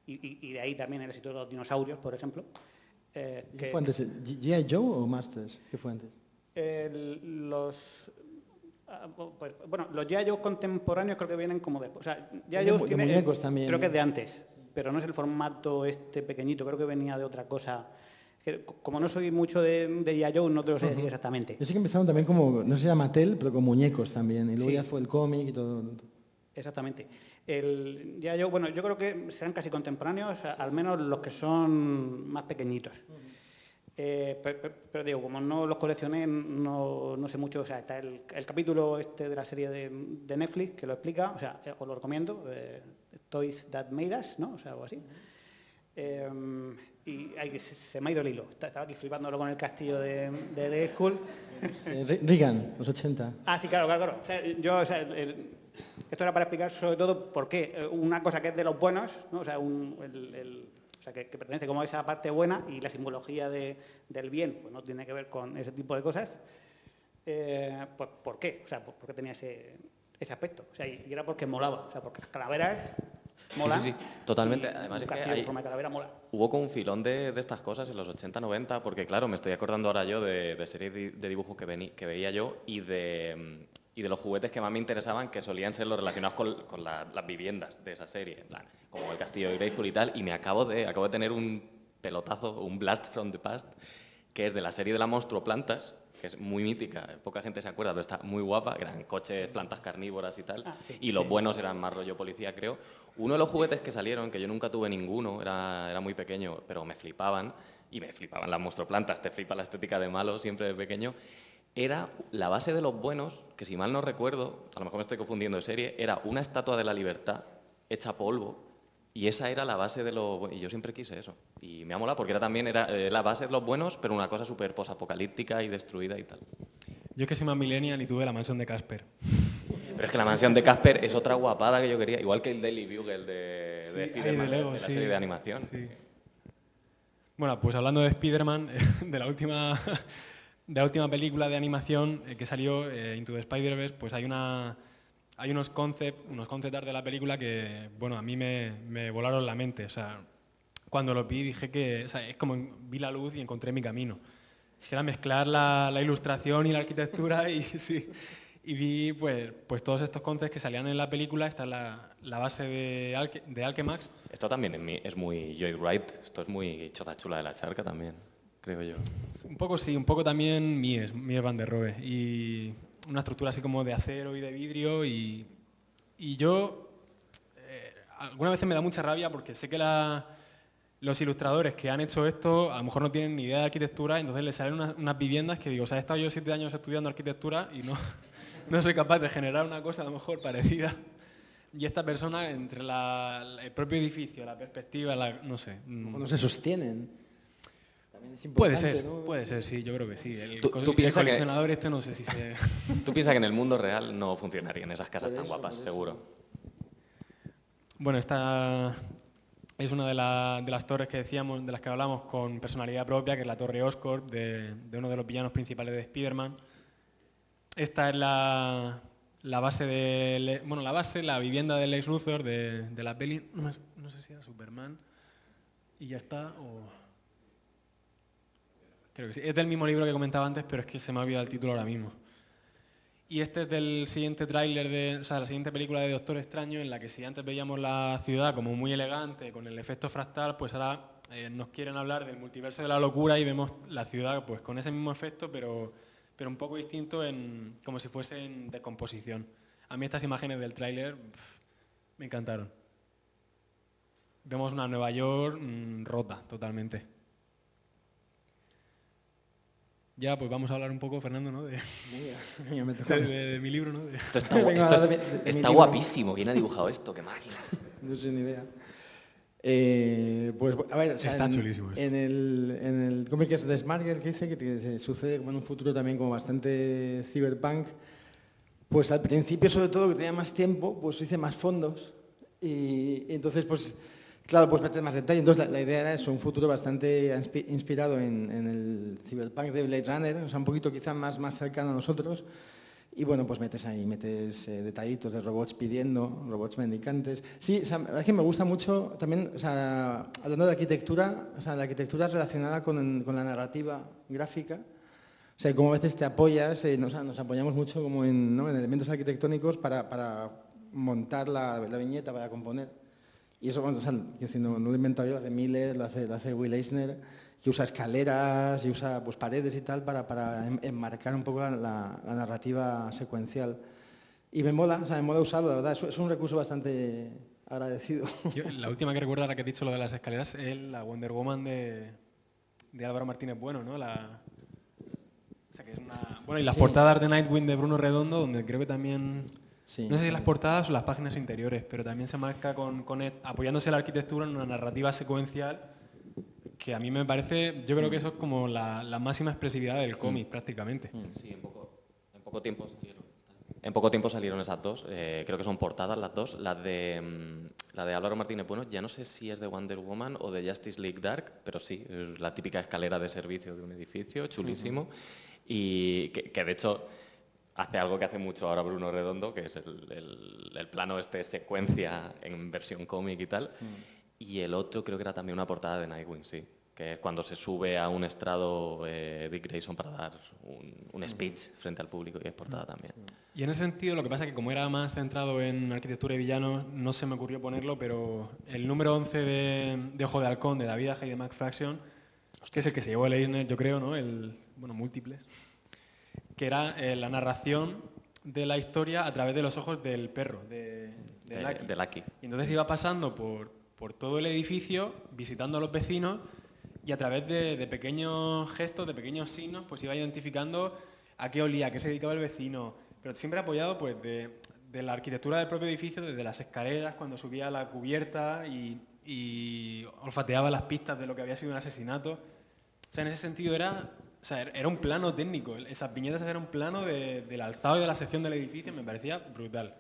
Y de ahí también el éxito de los dinosaurios, por ejemplo. ¿Qué fue antes? ¿G.I. Joe o Masters? ¿Qué fue antes? Los G.I. Joe contemporáneos creo que vienen como después. O sea, G.I. Joe tiene, muñecos también, creo que es de antes, pero no es el formato este pequeñito, creo que venía de otra cosa. Como no soy mucho de G.I. Joe, no te lo sé decir exactamente. Yo sé que empezaron también como, no se llama Mattel, pero con muñecos también, y luego ya fue el cómic y todo. Exactamente. El G.I. Joe, bueno, yo creo que serán casi contemporáneos, al menos los que son más pequeñitos. Pero digo, como no los coleccioné, no sé mucho. O sea, está el capítulo este de la serie de Netflix que lo explica, o sea, os lo recomiendo, Toys That Made Us, ¿no? O sea, algo así. Y se me ha ido el hilo. Estaba aquí flipándolo con el castillo de Grayskull. Reagan, los 80. Ah, sí, claro. O sea, esto era para explicar sobre todo por qué una cosa que es de los buenos, ¿no? O sea, que pertenece como a esa parte buena, y la simbología del bien pues no tiene que ver con ese tipo de cosas. Pues, ¿por qué? O sea, ¿por qué tenía ese aspecto? O sea, y era porque molaba, o sea, porque las calaveras molan. Sí, totalmente. Además un es que castillo de forma de calavera mola. Hubo como un filón de estas cosas en los 80, 90, porque claro, me estoy acordando ahora yo de series de dibujos que veía yo y de los juguetes que más me interesaban, que solían ser los relacionados con las viviendas de esa serie, en plan, como el castillo de Grayskull y tal, y acabo de tener un pelotazo, un blast from the past, que es de la serie de la Monstruo Plantas, que es muy mítica, poca gente se acuerda, pero está muy guapa, eran coches, plantas carnívoras y tal, y los buenos eran más rollo policía, creo. Uno de los juguetes que salieron, que yo nunca tuve ninguno, era muy pequeño, pero me flipaban las Monstruo Plantas, te flipa la estética de malo siempre de pequeño, era la base de los buenos, que si mal no recuerdo, a lo mejor me estoy confundiendo de serie, era una estatua de la libertad hecha polvo, y esa era la base de los... Y yo siempre quise eso. Y me ha molado porque era la base de los buenos, pero una cosa súper posapocalíptica y destruida y tal. Yo es que soy más millennial y tuve la mansión de Casper. Pero es que la mansión de Casper es otra guapada que yo quería, igual que el Daily Bugle de Spider-Man, de la serie de animación. Sí. Bueno, pues hablando de Spider-Man, de la última película de animación que salió, Into the Spider-Verse, pues hay unos concept art de la película que, bueno, a mí me volaron la mente. O sea, cuando los vi dije que, o sea, es como vi la luz y encontré mi camino. Era mezclar la ilustración y la arquitectura y vi pues todos estos concepts que salían en la película. Esta es la base de Alchemax. Esto también es muy Joyride, esto es muy Choza Chula de la Charca también, creo yo. Un poco sí, un poco también Mies Van der Rohe. Y una estructura así como de acero y de vidrio y yo algunas veces me da mucha rabia porque sé que los ilustradores que han hecho esto a lo mejor no tienen ni idea de arquitectura, entonces les salen unas viviendas que digo, o sea, he estado yo 7 años estudiando arquitectura y no soy capaz de generar una cosa a lo mejor parecida. Y esta persona, entre el propio edificio, la perspectiva, no sé. O no se sostienen. También es Puede importante, ser, ¿no? puede ser, sí, yo creo que sí. El ¿Tú piensas que- colisionador este no sé si se... Tú piensas que en el mundo real no funcionarían esas casas tan guapas, seguro. Bueno, esta es una de las torres que decíamos, de las que hablamos con personalidad propia, que es la Torre Oscorp, de uno de los villanos principales de Spider-Man. Esta es la base la vivienda del Lex Luthor de la peli, no sé si era Superman, y ya está, o... Creo que sí. Es del mismo libro que comentaba antes, pero es que se me ha olvidado el título ahora mismo. Y este es del siguiente tráiler, la siguiente película de Doctor Extraño, en la que si antes veíamos la ciudad como muy elegante, con el efecto fractal, pues ahora nos quieren hablar del multiverso de la locura y vemos la ciudad pues con ese mismo efecto, pero un poco distinto, como si fuese en descomposición. A mí estas imágenes del tráiler me encantaron. Vemos una Nueva York rota totalmente. Ya, pues vamos a hablar un poco, Fernando, ¿no? Venga, me toca. De mi libro, ¿no? Esto está, Venga, esto de mi está libro. guapísimo. ¿Quién ha dibujado esto? ¡Qué máquina! No sé ni idea. Pues, a ver, o sea, Está chulísimo esto. en el cómic es de Smartger, que dice que se sucede como en un futuro también como bastante cyberpunk, pues al principio, sobre todo, que tenía más tiempo, pues hice más fondos y entonces, pues, claro, pues meter más detalle. Entonces, la idea era eso, un futuro bastante inspirado en el cyberpunk de Blade Runner, o sea, un poquito quizá más cercano a nosotros. Y bueno, pues metes detallitos de robots pidiendo, robots mendicantes. Sí, o sea, es que me gusta mucho también, o sea, hablando de arquitectura, o sea, la arquitectura relacionada con la narrativa gráfica. O sea, como a veces te apoyas, nos apoyamos mucho como en elementos arquitectónicos para montar la viñeta, para componer. Y eso, bueno, o sea, no lo he inventado yo, lo hace Miller, lo hace Will Eisner, que usa escaleras y usa pues, paredes y tal para enmarcar un poco la narrativa secuencial. Y me mola usarlo, la verdad, es un recurso bastante agradecido. La última que recuerdo ahora que he dicho lo de las escaleras es la Wonder Woman de Álvaro Martínez Bueno, ¿no? Que es bueno, y las portadas de Nightwing de Bruno Redondo, donde creo que también... Sí, no sé si las portadas o las páginas interiores, pero también se marca apoyándose la arquitectura en una narrativa secuencial que a mí me parece, yo creo que eso es como la máxima expresividad del cómic prácticamente. Sí, en poco tiempo salieron. En poco tiempo salieron esas dos, creo que son portadas las dos. La de Álvaro Martínez Bueno, ya no sé si es de Wonder Woman o de Justice League Dark, pero sí, es la típica escalera de servicio de un edificio, chulísimo. Y que de hecho hace algo que hace mucho ahora Bruno Redondo, que es el plano secuencia en versión cómic y tal. Y el otro creo que era también una portada de Nightwing, sí. Que es cuando se sube a un estrado Dick Grayson para dar un speech frente al público y es portada también. Y en ese sentido, lo que pasa es que como era más centrado en arquitectura y villanos, no se me ocurrió ponerlo, pero el número 11 de Ojo de Halcón, de David Aja y de Mac Fraction, que es el que se llevó el Eisner, yo creo, ¿no? Múltiples, que era la narración de la historia a través de los ojos del perro, de Lucky. Y entonces iba pasando por todo el edificio, visitando a los vecinos, y a través de pequeños gestos, de pequeños signos, pues iba identificando a qué olía, a qué se dedicaba el vecino, pero siempre apoyado pues de la arquitectura del propio edificio, desde las escaleras, cuando subía a la cubierta y olfateaba las pistas de lo que había sido un asesinato. O sea, en ese sentido era un plano técnico, esas viñetas eran un plano del alzado y de la sección del edificio, me parecía brutal.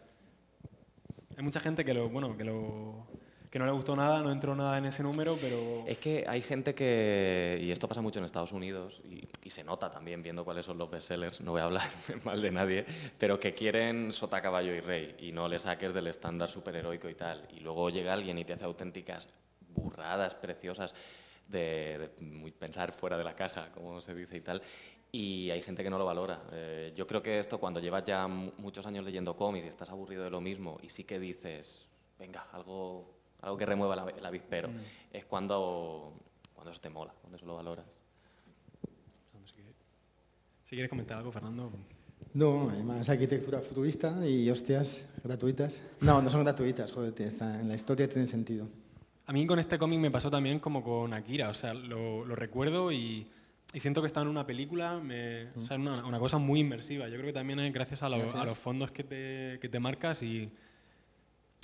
Hay mucha gente que no le gustó nada, no entró nada en ese número, pero... Es que hay gente que, y esto pasa mucho en Estados Unidos, y se nota también viendo cuáles son los bestsellers, no voy a hablar mal de nadie, pero que quieren sota, caballo y rey, y no le saques del estándar superheroico y tal. Y luego llega alguien y te hace auténticas burradas preciosas de pensar fuera de la caja, como se dice y tal, y hay gente que no lo valora. Yo creo que esto, cuando llevas ya muchos años leyendo cómics y estás aburrido de lo mismo, y sí que dices, venga, algo que remueva el avispero, es cuando eso te mola, cuando eso lo valoras. Si quieres comentar algo, Fernando. No, hay más arquitectura futurista y hostias gratuitas. No, no son gratuitas, joder, en la historia tiene sentido. A mí con este cómic me pasó también como con Akira, o sea, lo recuerdo y siento que está en una película, o sea, una cosa muy inmersiva. Yo creo que también es gracias a los fondos que te marcas y,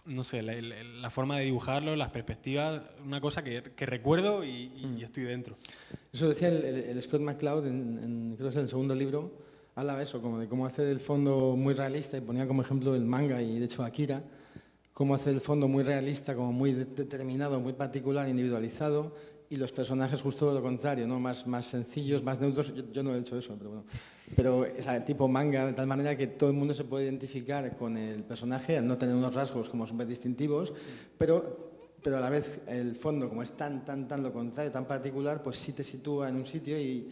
no sé, la forma de dibujarlo, las perspectivas, una cosa que recuerdo y estoy dentro. Eso decía el Scott McCloud, creo que es el segundo libro, habla de eso, como de cómo hacer el fondo muy realista, y ponía como ejemplo el manga y de hecho Akira, cómo hacer el fondo muy realista, como muy determinado, muy particular, individualizado, y los personajes justo lo contrario, ¿no? Más sencillos, más neutros. Yo no he hecho eso, pero bueno. Pero o tipo manga, de tal manera que todo el mundo se puede identificar con el personaje, al no tener unos rasgos como súper distintivos, pero a la vez el fondo, como es tan lo contrario, tan particular, pues sí te sitúa en un sitio y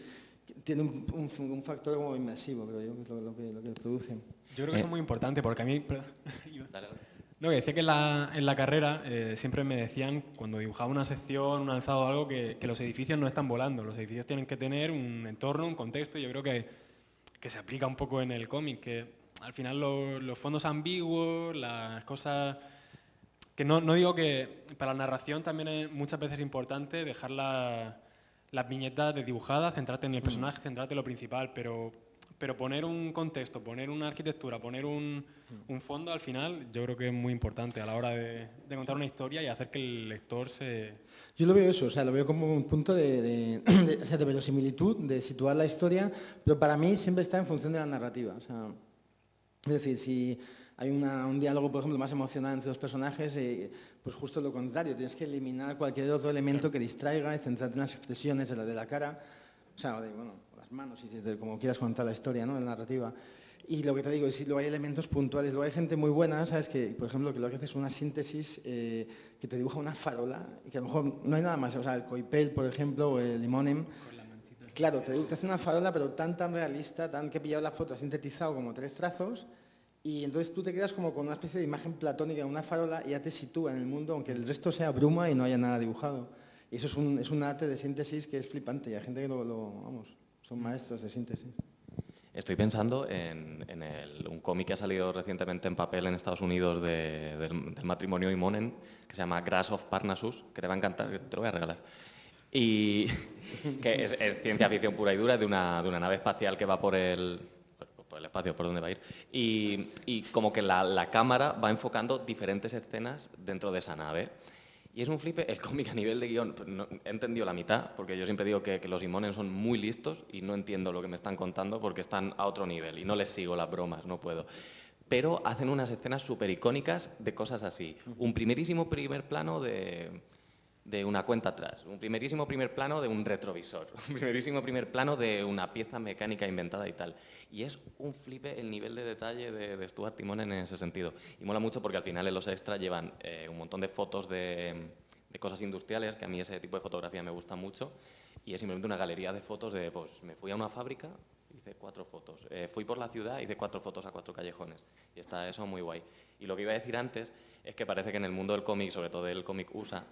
tiene un factor como inmersivo, creo yo, que es lo que produce. Yo creo que eso es muy importante porque a mí... Dale. No, que decía que en la carrera siempre me decían, cuando dibujaba una sección, un alzado o algo, que los edificios no están volando, los edificios tienen que tener un entorno, un contexto, y yo creo que se aplica un poco en el cómic, que al final los fondos ambiguos, las cosas... Que no digo que para la narración también es muchas veces importante dejar las viñetas dibujadas, centrarte en el personaje, centrarte en lo principal, pero poner un contexto, poner una arquitectura, poner un fondo al final, yo creo que es muy importante a la hora de contar una historia y hacer que el lector se... Yo lo veo eso, o sea, lo veo como un punto de verosimilitud, de situar la historia, pero para mí siempre está en función de la narrativa. O sea, es decir, si hay un diálogo, por ejemplo, más emocional entre los personajes, pues justo lo contrario, tienes que eliminar cualquier otro elemento que distraiga y centrarte en las expresiones de la cara, o sea, las manos, como quieras contar la historia, ¿no? La narrativa. Y lo que te digo, y si luego hay elementos puntuales, luego hay gente muy buena, ¿sabes? Que, por ejemplo, que lo que hace es una síntesis que te dibuja una farola, y que a lo mejor no hay nada más, o sea, el Coipel, por ejemplo, o el Limonem, claro, te hace una farola, pero tan realista, tan que he pillado la foto, ha sintetizado como 3 trazos, y entonces tú te quedas como con una especie de imagen platónica en una farola y ya te sitúa en el mundo, aunque el resto sea bruma y no haya nada dibujado. Y eso es un arte de síntesis que es flipante, y hay gente que son maestros de síntesis. Estoy pensando en un cómic que ha salido recientemente en papel en Estados Unidos del matrimonio Imonen, que se llama Grass of Parnassus, que te va a encantar, que te lo voy a regalar. Y que es ciencia ficción pura y dura, de una nave espacial que va por el espacio, por donde va a ir. Y como que la cámara va enfocando diferentes escenas dentro de esa nave. Y es un flipe, el cómic a nivel de guión, no, he entendido la mitad, porque yo siempre digo que los Imonen son muy listos y no entiendo lo que me están contando porque están a otro nivel y no les sigo las bromas, no puedo. Pero hacen unas escenas súper icónicas de cosas así. Un primerísimo primer plano de una cuenta atrás, un primerísimo primer plano de un retrovisor, un primerísimo primer plano de una pieza mecánica inventada y tal. Y es un flipe el nivel de detalle de Stuart Timonen en ese sentido. Y mola mucho porque al final en los extras llevan un montón de fotos de cosas industriales, que a mí ese tipo de fotografía me gusta mucho, y es simplemente una galería de fotos de, pues, me fui a una fábrica, hice 4 fotos, fui por la ciudad, hice 4 fotos a 4 callejones, y está eso muy guay. Y lo que iba a decir antes es que parece que en el mundo del cómic, sobre todo del cómic USA,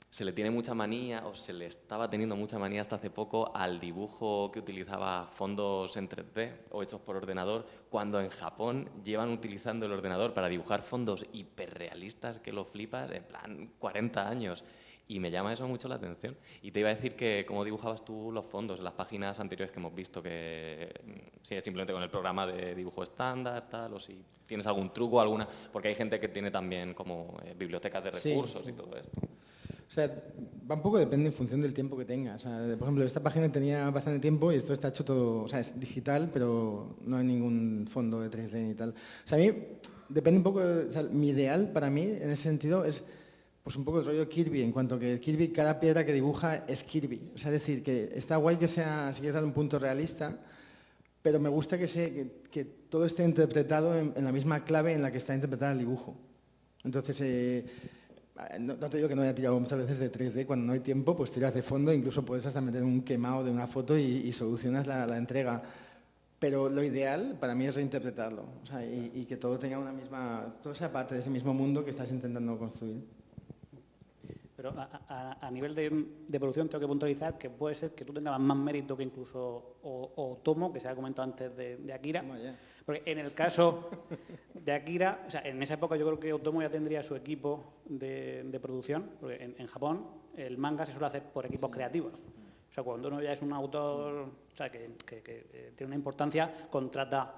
se le tiene mucha manía, o se le estaba teniendo mucha manía hasta hace poco, al dibujo que utilizaba fondos en 3D o hechos por ordenador, cuando en Japón llevan utilizando el ordenador para dibujar fondos hiperrealistas que lo flipas, en plan 40 años. Y me llama eso mucho la atención. Y te iba a decir que cómo dibujabas tú los fondos en las páginas anteriores que hemos visto, que sí, simplemente con el programa de dibujo estándar, tal, o si tienes algún truco, alguna, porque hay gente que tiene también como bibliotecas de recursos y todo esto. O sea, va un poco, depende en función del tiempo que tengas. O sea, por ejemplo, esta página tenía bastante tiempo y esto está hecho todo, o sea, es digital, pero no hay ningún fondo de 3D ni tal. O sea, a mí depende un poco, o sea, mi ideal para mí en ese sentido es pues un poco el rollo Kirby, en cuanto que Kirby, cada piedra que dibuja es Kirby. O sea, es decir, que está guay que sea, si quieres dar un punto realista, pero me gusta que todo esté interpretado en la misma clave en la que está interpretado el dibujo. Entonces, no te digo que no haya tirado muchas veces de 3D, cuando no hay tiempo, pues tiras de fondo, incluso puedes hasta meter un quemado de una foto y solucionas la entrega. Pero lo ideal para mí es reinterpretarlo, o sea, y que todo tenga una misma, todo sea parte de ese mismo mundo que estás intentando construir. pero a nivel de producción tengo que puntualizar que puede ser que tú tengas más mérito que incluso Otomo, que se ha comentado antes de Akira. Porque en el caso de Akira, o sea, en esa época yo creo que Otomo ya tendría su equipo de producción, porque en Japón el manga se suele hacer por equipos creativos. O sea, cuando uno ya es un autor, o sea, que tiene una importancia, contrata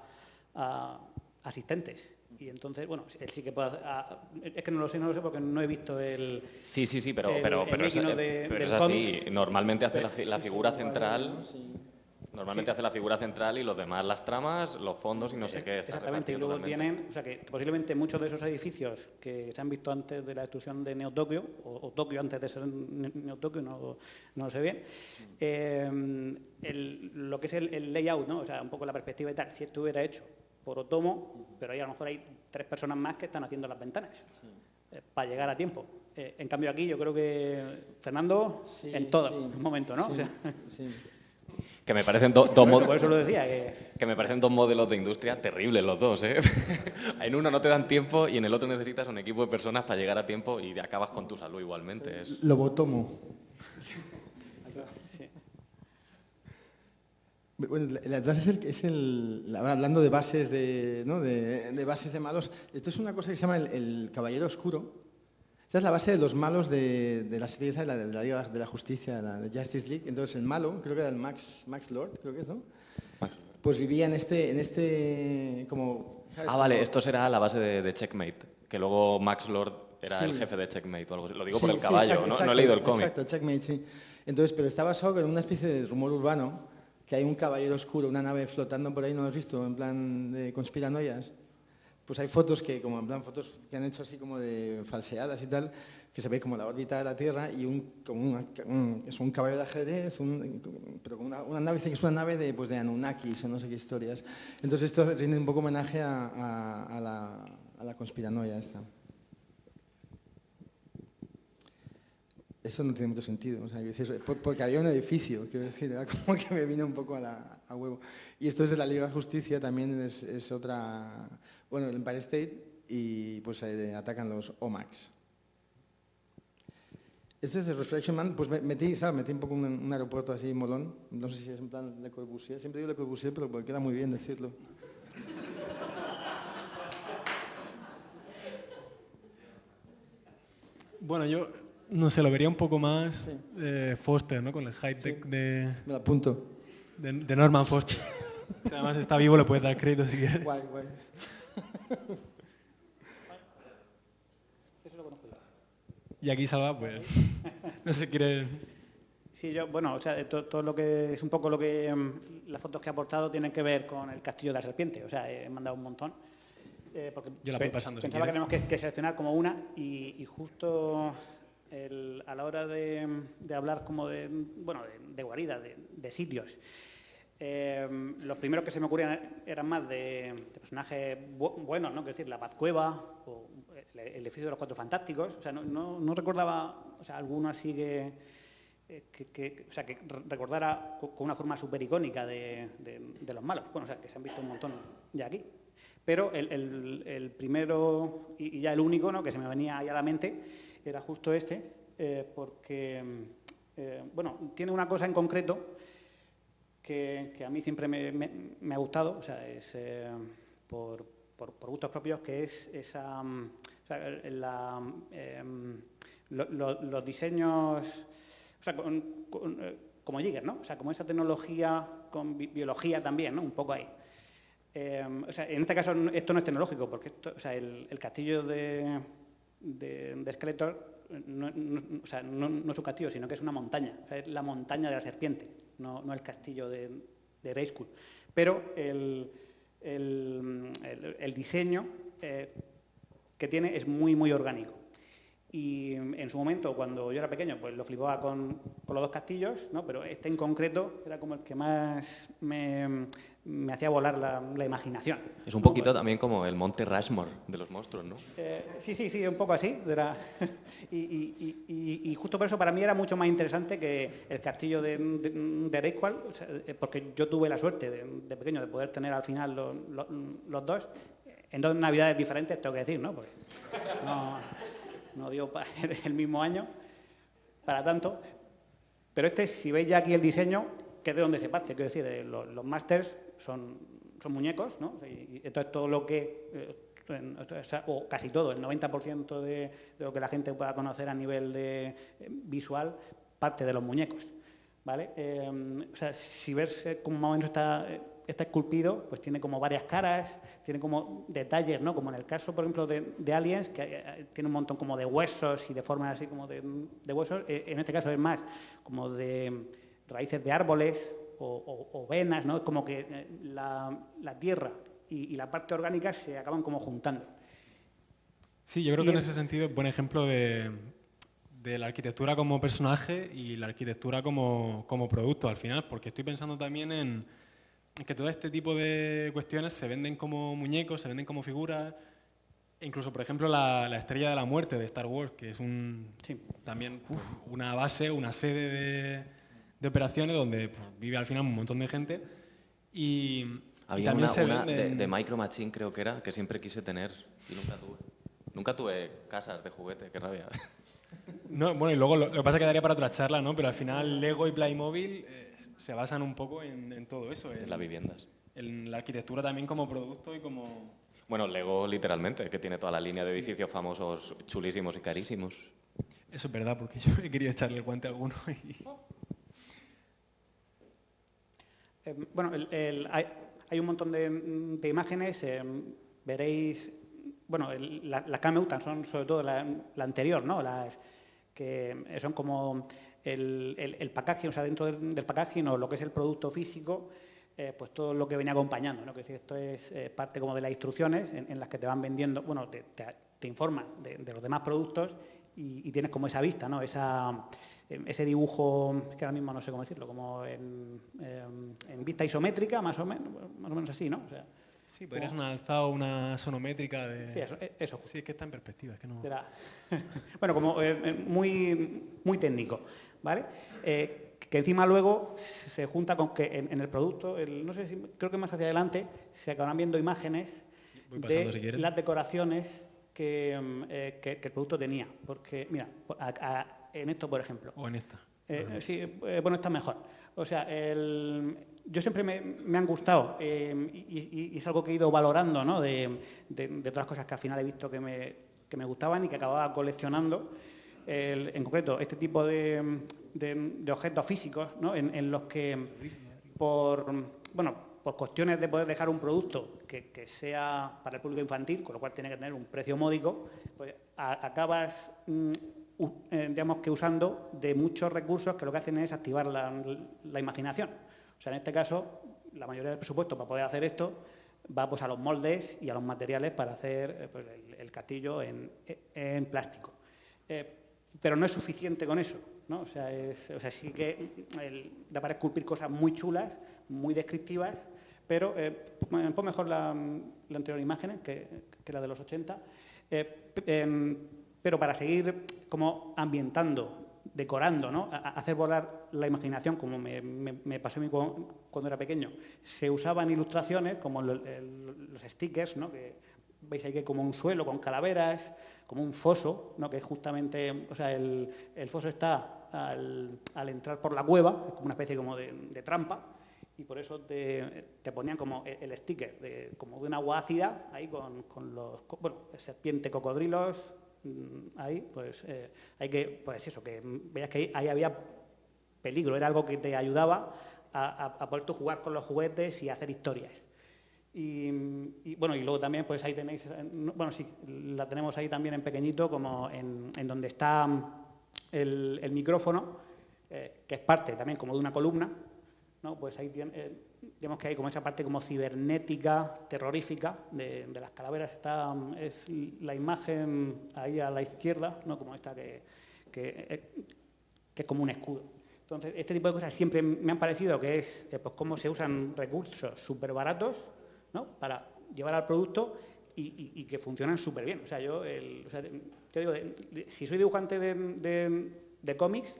a asistentes. Y entonces, bueno, él sí que puede hacer, es que no lo sé porque no he visto el... Sí, pero es así. Normalmente hace la figura central... Normalmente hace la figura central y los demás las tramas, los fondos y no sé qué. Exactamente, y luego tienen, o sea, que posiblemente muchos de esos edificios que se han visto antes de la destrucción de Neo Tokio, o Tokio antes de ser Neo Tokio, no lo sé bien, lo que es el layout, ¿no? O sea, un poco la perspectiva y tal, si esto hubiera hecho por Otomo, pero ahí a lo mejor hay 3 personas más que están haciendo las ventanas para llegar a tiempo. En cambio aquí yo creo que Fernando en todo momento, ¿no? Sí, o sea, que me parecen dos modelos. Por eso lo decía. Que me parecen 2 modelos de industria terribles los dos, ¿eh? En uno no te dan tiempo y en el otro necesitas un equipo de personas para llegar a tiempo y acabas con tu salud igualmente. Lobotomo. Bueno, hablando de bases de bases de malos, esto es una cosa que se llama el Caballero Oscuro. Esta es la base de los malos de la serie de la Liga de la Justicia, de Justice League. Entonces el malo, creo que era el Max Lord, creo que es, ¿no? Pues vivía en este como... ¿sabes? Vale, esto será la base de Checkmate, que luego Max Lord era el jefe de Checkmate o algo así. Lo digo por el caballo, exacto, no he leído el cómic. Exacto, Checkmate, sí. Entonces, pero está basado en una especie de rumor urbano, que hay un caballero oscuro, una nave flotando por ahí, ¿no lo has visto? En plan de conspiranoias. Pues hay fotos que, como en plan, fotos que han hecho así como de falseadas y tal, que se ve como la órbita de la Tierra y es un caballo de ajedrez, pero con una nave, dice que es una nave de Anunnakis o no sé qué historias. Entonces esto rinde un poco homenaje a la conspiranoia esta. Eso no tiene mucho sentido, o sea, porque había un edificio, quiero decir, era como que me vino un poco a huevo. Y esto es de la Liga de Justicia, también es otra, bueno, el Empire State, y pues atacan los OMAX. Este es el Resurrection Man, pues metí un poco un aeropuerto así molón, no sé si es en plan Le Corbusier, siempre digo Le Corbusier, pero porque queda muy bien decirlo. Bueno, yo no sé, lo vería un poco más Foster, ¿no? Con el high-tech Me lo apunto. de Norman Foster. Si además está vivo, le puedes dar crédito si quieres. Guay. Eso lo conozco yo. Y aquí Salva, pues, no sé si quiere... Sí, bueno, o sea, todo lo que es un poco lo que las fotos que he aportado tienen que ver con el Castillo de la Serpiente, o sea, he mandado un montón. Porque yo la voy pasando. Pensaba que tenemos que seleccionar como una y justo a la hora de hablar como de guaridas, de sitios, los primeros que se me ocurrían eran más de personajes buenos, ¿no? Es decir, la Batcueva o el edificio de los Cuatro Fantásticos. O sea, no recordaba, o sea, alguno así que recordara con una forma súper icónica de los malos. Bueno, o sea, que se han visto un montón ya aquí. Pero el primero y ya el único, ¿no?, que se me venía ahí a la mente era justo este, porque tiene una cosa en concreto que a mí siempre me ha gustado, o sea, es por gustos propios, que es esa, los diseños, o sea, como Giger, ¿no? O sea, como esa tecnología con biología también, ¿no? Un poco ahí. O sea, en este caso esto no es tecnológico, porque o sea, el castillo de Skeletor no es un castillo, sino que es una montaña, o sea, es la montaña de la serpiente, no el castillo de Grayskull. Pero el diseño que tiene es muy, muy orgánico. Y en su momento, cuando yo era pequeño, pues lo flipaba con los dos castillos, ¿no? Pero este en concreto era como el que más me hacía volar la imaginación. Es un poquito también como el Monte Rushmore de los monstruos, ¿no? Sí, un poco así. Y justo por eso para mí era mucho más interesante que el castillo de Grayskull, o sea, porque yo tuve la suerte de pequeño de poder tener al final los dos, en 2 navidades diferentes, tengo que decir, ¿no? Porque no dio el mismo año, para tanto. Pero si veis ya aquí el diseño, que es de donde se parte, quiero decir, los masters son muñecos, ¿no? Y entonces todo lo que, o casi todo, el 90% de lo que la gente pueda conocer a nivel de visual, parte de los muñecos, ¿vale? O sea, si ves cómo más o menos está esculpido, pues tiene como varias caras, tiene como detalles, ¿no? Como en el caso, por ejemplo, de Aliens, que tiene un montón como de huesos y de formas así como de huesos. En este caso es más como de raíces de árboles o venas, ¿no? Es como que la tierra y la parte orgánica se acaban como juntando. Sí, yo creo que en ese sentido es buen ejemplo de la arquitectura como personaje y la arquitectura como producto al final, porque estoy pensando también en que todo este tipo de cuestiones se venden como muñecos, se venden como figuras, e incluso, por ejemplo, la Estrella de la Muerte de Star Wars, que es también una base, una sede de operaciones donde pues, vive al final un montón de gente y también una de Micro Machine, creo que era, que siempre quise tener y nunca tuve. Nunca tuve casas de juguete, qué rabia. No, bueno, y luego lo que pasa es que daría para otra charla, ¿no? Pero al final Lego y Playmobil se basan un poco en todo eso. En las viviendas. En la arquitectura también como producto y como... Bueno, Lego literalmente, que tiene toda la línea de edificios famosos, chulísimos y carísimos. Eso es verdad, porque yo he querido echarle el guante a alguno y... Bueno, hay un montón de imágenes, veréis, bueno, las que me gustan son sobre todo la anterior, ¿no? Las que son como el packaging, o sea, dentro del packaging o lo que es el producto físico, pues todo lo que venía acompañando, ¿no? Que si esto es parte como de las instrucciones en las que te van vendiendo, bueno, te informan de los demás productos y tienes como esa vista, ¿no? Ese dibujo, que ahora mismo no sé cómo decirlo, como en vista isométrica, más o menos así, ¿no? O sea, sí, podrías una alzado, una sonométrica de... Sí, eso. Sí, es que está en perspectiva, es que no... Bueno, como muy técnico, ¿vale? Que encima luego se junta con que en el producto, no sé si, creo que más hacia adelante, se acabarán viendo imágenes de las decoraciones que el producto tenía. Porque, mira, en esto, por ejemplo. O en esta. Sí, bueno, esta mejor. O sea, yo siempre me han gustado y es algo que he ido valorando, ¿no? De otras cosas que al final he visto que me gustaban y que acababa coleccionando. En concreto, este tipo de objetos físicos, ¿no? En los que por cuestiones de poder dejar un producto que sea para el público infantil, con lo cual tiene que tener un precio módico, pues acabas digamos que usando de muchos recursos que lo que hacen es activar la imaginación. O sea, en este caso, la mayoría del presupuesto para poder hacer esto va pues, a los moldes y a los materiales para hacer pues, el castillo en plástico. Pero no es suficiente con eso, ¿no? O sea, sí que da para esculpir cosas muy chulas, muy descriptivas, pero pon mejor la anterior imagen, que la de los 80, pero para seguir como ambientando, decorando, ¿no? Hacer volar la imaginación, como me pasó a mí cuando era pequeño. Se usaban ilustraciones como los stickers, ¿no? Que veis ahí que como un suelo con calaveras, como un foso, ¿no? Que es justamente, o sea, el foso está al entrar por la cueva, es como una especie como de trampa, y por eso te ponían como el sticker, como de una agua ácida, ahí con los, bueno, serpiente, cocodrilos, ahí, pues hay que, pues eso, que veas que ahí había peligro, era algo que te ayudaba a poder tú jugar con los juguetes y hacer historias. Y bueno, y luego también, pues ahí tenéis, bueno, sí, la tenemos ahí también en pequeñito, como en donde está el micrófono, que es parte también como de una columna, ¿no? Pues ahí digamos que hay como esa parte como cibernética, terrorífica de las calaveras. Es la imagen ahí a la izquierda, ¿no? Como esta que es como un escudo. Entonces, este tipo de cosas siempre me han parecido que es pues cómo se usan recursos súper baratos, ¿no? Para llevar al producto y que funcionan súper bien. O sea, yo digo, si soy dibujante de cómics,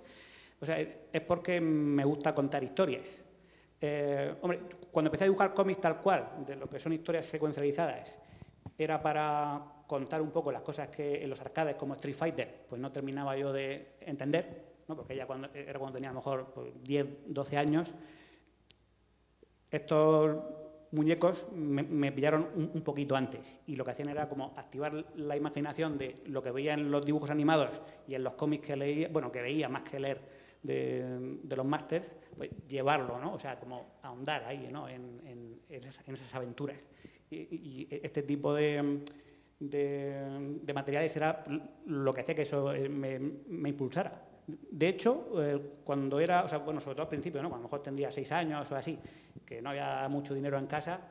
o sea, es porque me gusta contar historias. Hombre, cuando empecé a dibujar cómics tal cual, de lo que son historias secuencializadas, era para contar un poco las cosas que en los arcades como Street Fighter, pues no terminaba yo de entender, ¿no? Porque ella era cuando tenía a lo mejor pues, 10, 12 años. Estos muñecos me pillaron un poquito antes y lo que hacían era como activar la imaginación de lo que veía en los dibujos animados y en los cómics que leía, bueno, que veía más que leer de los másters, pues llevarlo, ¿no? O sea, como ahondar ahí, ¿no? en esas aventuras. Y este tipo de materiales era lo que hacía que eso me impulsara. De hecho, cuando era, o sea, bueno, sobre todo al principio, ¿no? Cuando a lo mejor tendría 6 años o así, que no había mucho dinero en casa,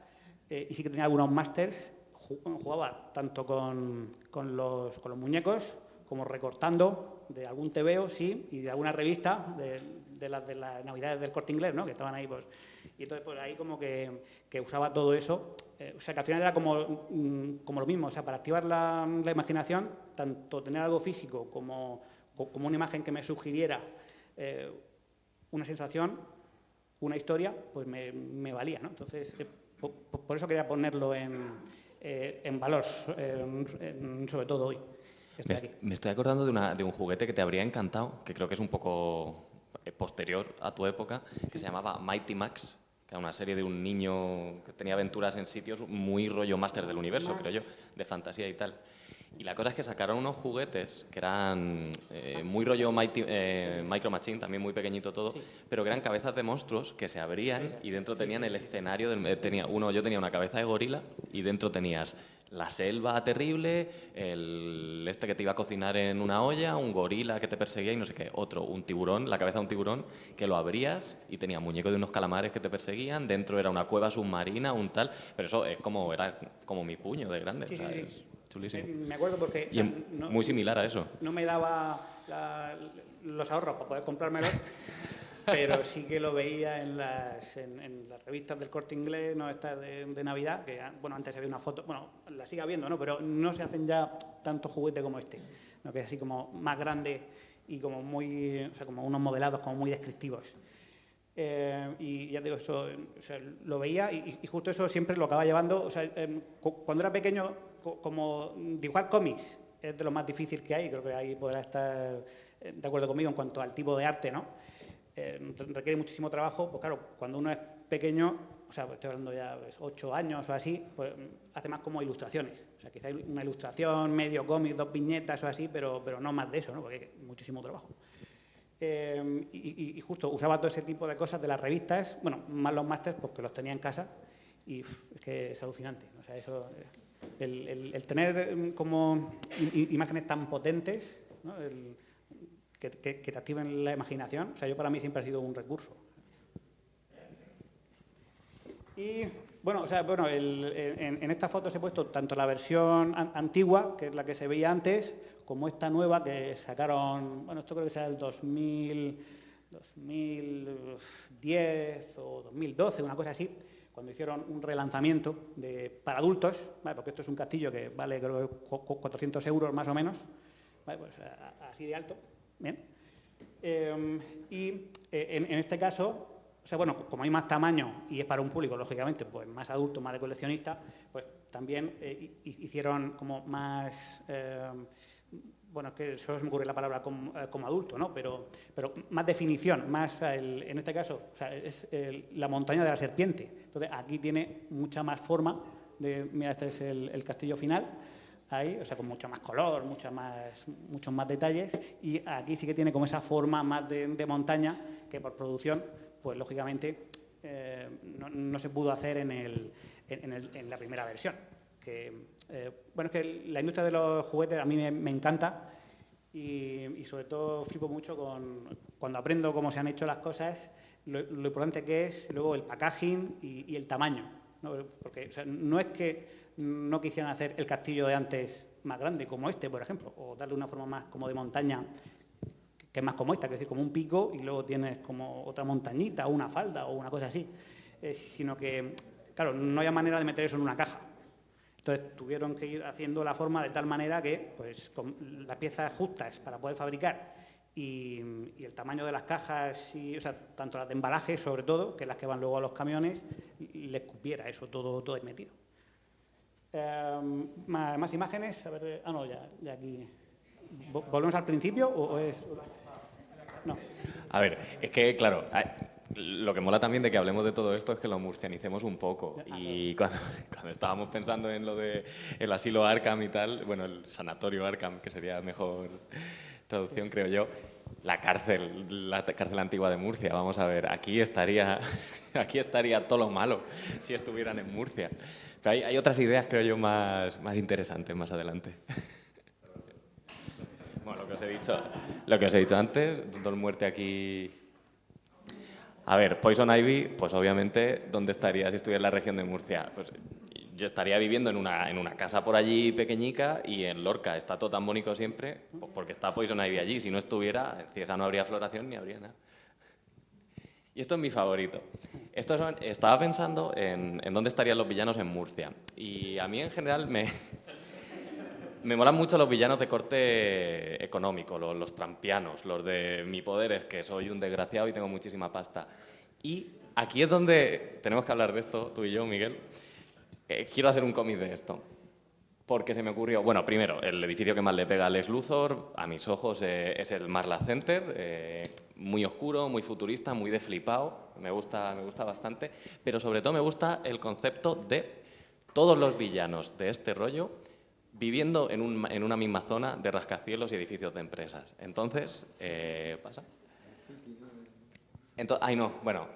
y sí que tenía algunos másters, jugaba tanto con los muñecos como recortando de algún tebeo, sí, y de alguna revista de las Navidades del Corte Inglés, ¿no? Que estaban ahí, pues. Y entonces, pues ahí como que usaba todo eso. O sea, que al final era como lo mismo, o sea, para activar la imaginación, tanto tener algo físico como una imagen que me sugiriera una sensación, una historia, pues me valía, ¿no? Entonces, por eso quería ponerlo en valor, sobre todo hoy. Me estoy acordando de un juguete que te habría encantado, que creo que es un poco posterior a tu época, que se llamaba Mighty Max, que era una serie de un niño que tenía aventuras en sitios muy rollo Máster del Universo, creo yo, de fantasía y tal. Y la cosa es que sacaron unos juguetes que eran muy rollo Micro Machine, también muy pequeñito todo, sí, pero que eran cabezas de monstruos que se abrían y dentro tenían el escenario. Yo tenía una cabeza de gorila y dentro tenías la selva terrible, este que te iba a cocinar en una olla, un gorila que te perseguía y no sé qué, un tiburón, la cabeza de un tiburón, que lo abrías y tenía muñecos de unos calamares que te perseguían, dentro era una cueva submarina, un tal, pero eso era como mi puño de grande. Sí, o sea, sí. Es chulísimo. Me acuerdo porque... Y muy similar a eso. No me daba los ahorros para poder comprármelo, pero sí que lo veía en las revistas del Corte Inglés, no estas de Navidad, que bueno, antes había una foto, bueno, la sigue habiendo, ¿no? Pero no se hacen ya tantos juguetes como este, ¿no? Que es así como más grande y como muy, o sea, como unos modelados como muy descriptivos. Y ya digo, eso, o sea, lo veía y justo eso siempre lo acaba llevando, o sea, cuando era pequeño, como dibujar cómics es de lo más difícil que hay, creo que ahí podrá estar de acuerdo conmigo en cuanto al tipo de arte, ¿no? Requiere muchísimo trabajo, pues claro, cuando uno es pequeño, o sea, estoy hablando ya de 8 años o así, pues hace más como ilustraciones, o sea, quizá una ilustración, medio cómic, 2 viñetas o así, pero no más de eso, ¿no? Porque hay muchísimo trabajo. Y justo usaba todo ese tipo de cosas de las revistas, bueno, más los másters porque los tenía en casa y es que es alucinante, o sea, eso, el tener como imágenes tan potentes, ¿no? Que te activen la imaginación, o sea, para mí siempre ha sido un recurso. Y bueno, o sea, en estas fotos he puesto tanto la versión antigua, que es la que se veía antes, como esta nueva que sacaron, bueno, esto creo que sea el 2010 o 2012, una cosa así, cuando hicieron un relanzamiento para adultos, ¿vale? Porque esto es un castillo que vale creo que 400 euros más o menos, ¿vale? Pues así de alto, bien. Y en este caso, o sea, bueno, como hay más tamaño y es para un público, lógicamente, pues más adulto, más de coleccionista, pues también hicieron como más... bueno, es que solo se me ocurre la palabra como adulto, ¿no? Pero más definición, más en este caso, o sea, es la montaña de la serpiente. Entonces, aquí tiene mucha más forma mira, este es el castillo final, ahí, o sea, con mucho más color, muchos más detalles, y aquí sí que tiene como esa forma más de montaña que por producción, pues lógicamente no se pudo hacer en la primera versión. Bueno, es que la industria de los juguetes a mí me encanta y sobre todo flipo mucho cuando aprendo cómo se han hecho las cosas, lo importante que es luego el packaging y el tamaño, ¿no? Porque o sea, no es que no quisieran hacer el castillo de antes más grande como este, por ejemplo, o darle una forma más como de montaña que es más como esta, que es decir, como un pico y luego tienes como otra montañita o una falda o una cosa así, sino que, claro, no había manera de meter eso en una caja. Entonces tuvieron que ir haciendo la forma de tal manera que, pues, con las piezas justas para poder fabricar y el tamaño de las cajas, o sea, tanto las de embalaje, sobre todo, que las que van luego a los camiones, les cupiera eso todo ahí metido. Más imágenes, a ver, no, ya aquí. ¿Volvemos al principio o es...? No. A ver, es que, claro, lo que mola también de que hablemos de todo esto es que lo murcianicemos un poco. Y cuando estábamos pensando en lo de el asilo Arkham y tal, bueno, el sanatorio Arkham, que sería mejor traducción, creo yo, la cárcel antigua de Murcia, vamos a ver, aquí estaría todo lo malo si estuvieran en Murcia. Pero hay otras ideas, creo yo, más interesantes más adelante. Bueno, lo que os he dicho antes, Doctor Muerte aquí. A ver, Poison Ivy, pues obviamente, ¿dónde estaría si estuviera en la región de Murcia? Pues yo estaría viviendo en una casa por allí pequeñica y en Lorca está todo tan bonito siempre, pues porque está Poison Ivy allí. Si no estuviera, en Cieza no habría floración ni habría nada. Y esto es mi favorito. Estaba pensando en dónde estarían los villanos en Murcia. Y a mí en general me molan mucho los villanos de corte económico, los trampianos, los de mi poder es que soy un desgraciado y tengo muchísima pasta. Y aquí es donde tenemos que hablar de esto, tú y yo, Miguel. Quiero hacer un cómic de esto, porque se me ocurrió, bueno, primero, el edificio que más le pega a Lex Luthor, a mis ojos, es el Marla Center, muy oscuro, muy futurista, muy de flipao, me gusta bastante, pero sobre todo me gusta el concepto de todos los villanos de este rollo viviendo en una misma zona de rascacielos y edificios de empresas. Entonces, ¿pasa? Ay, no, bueno,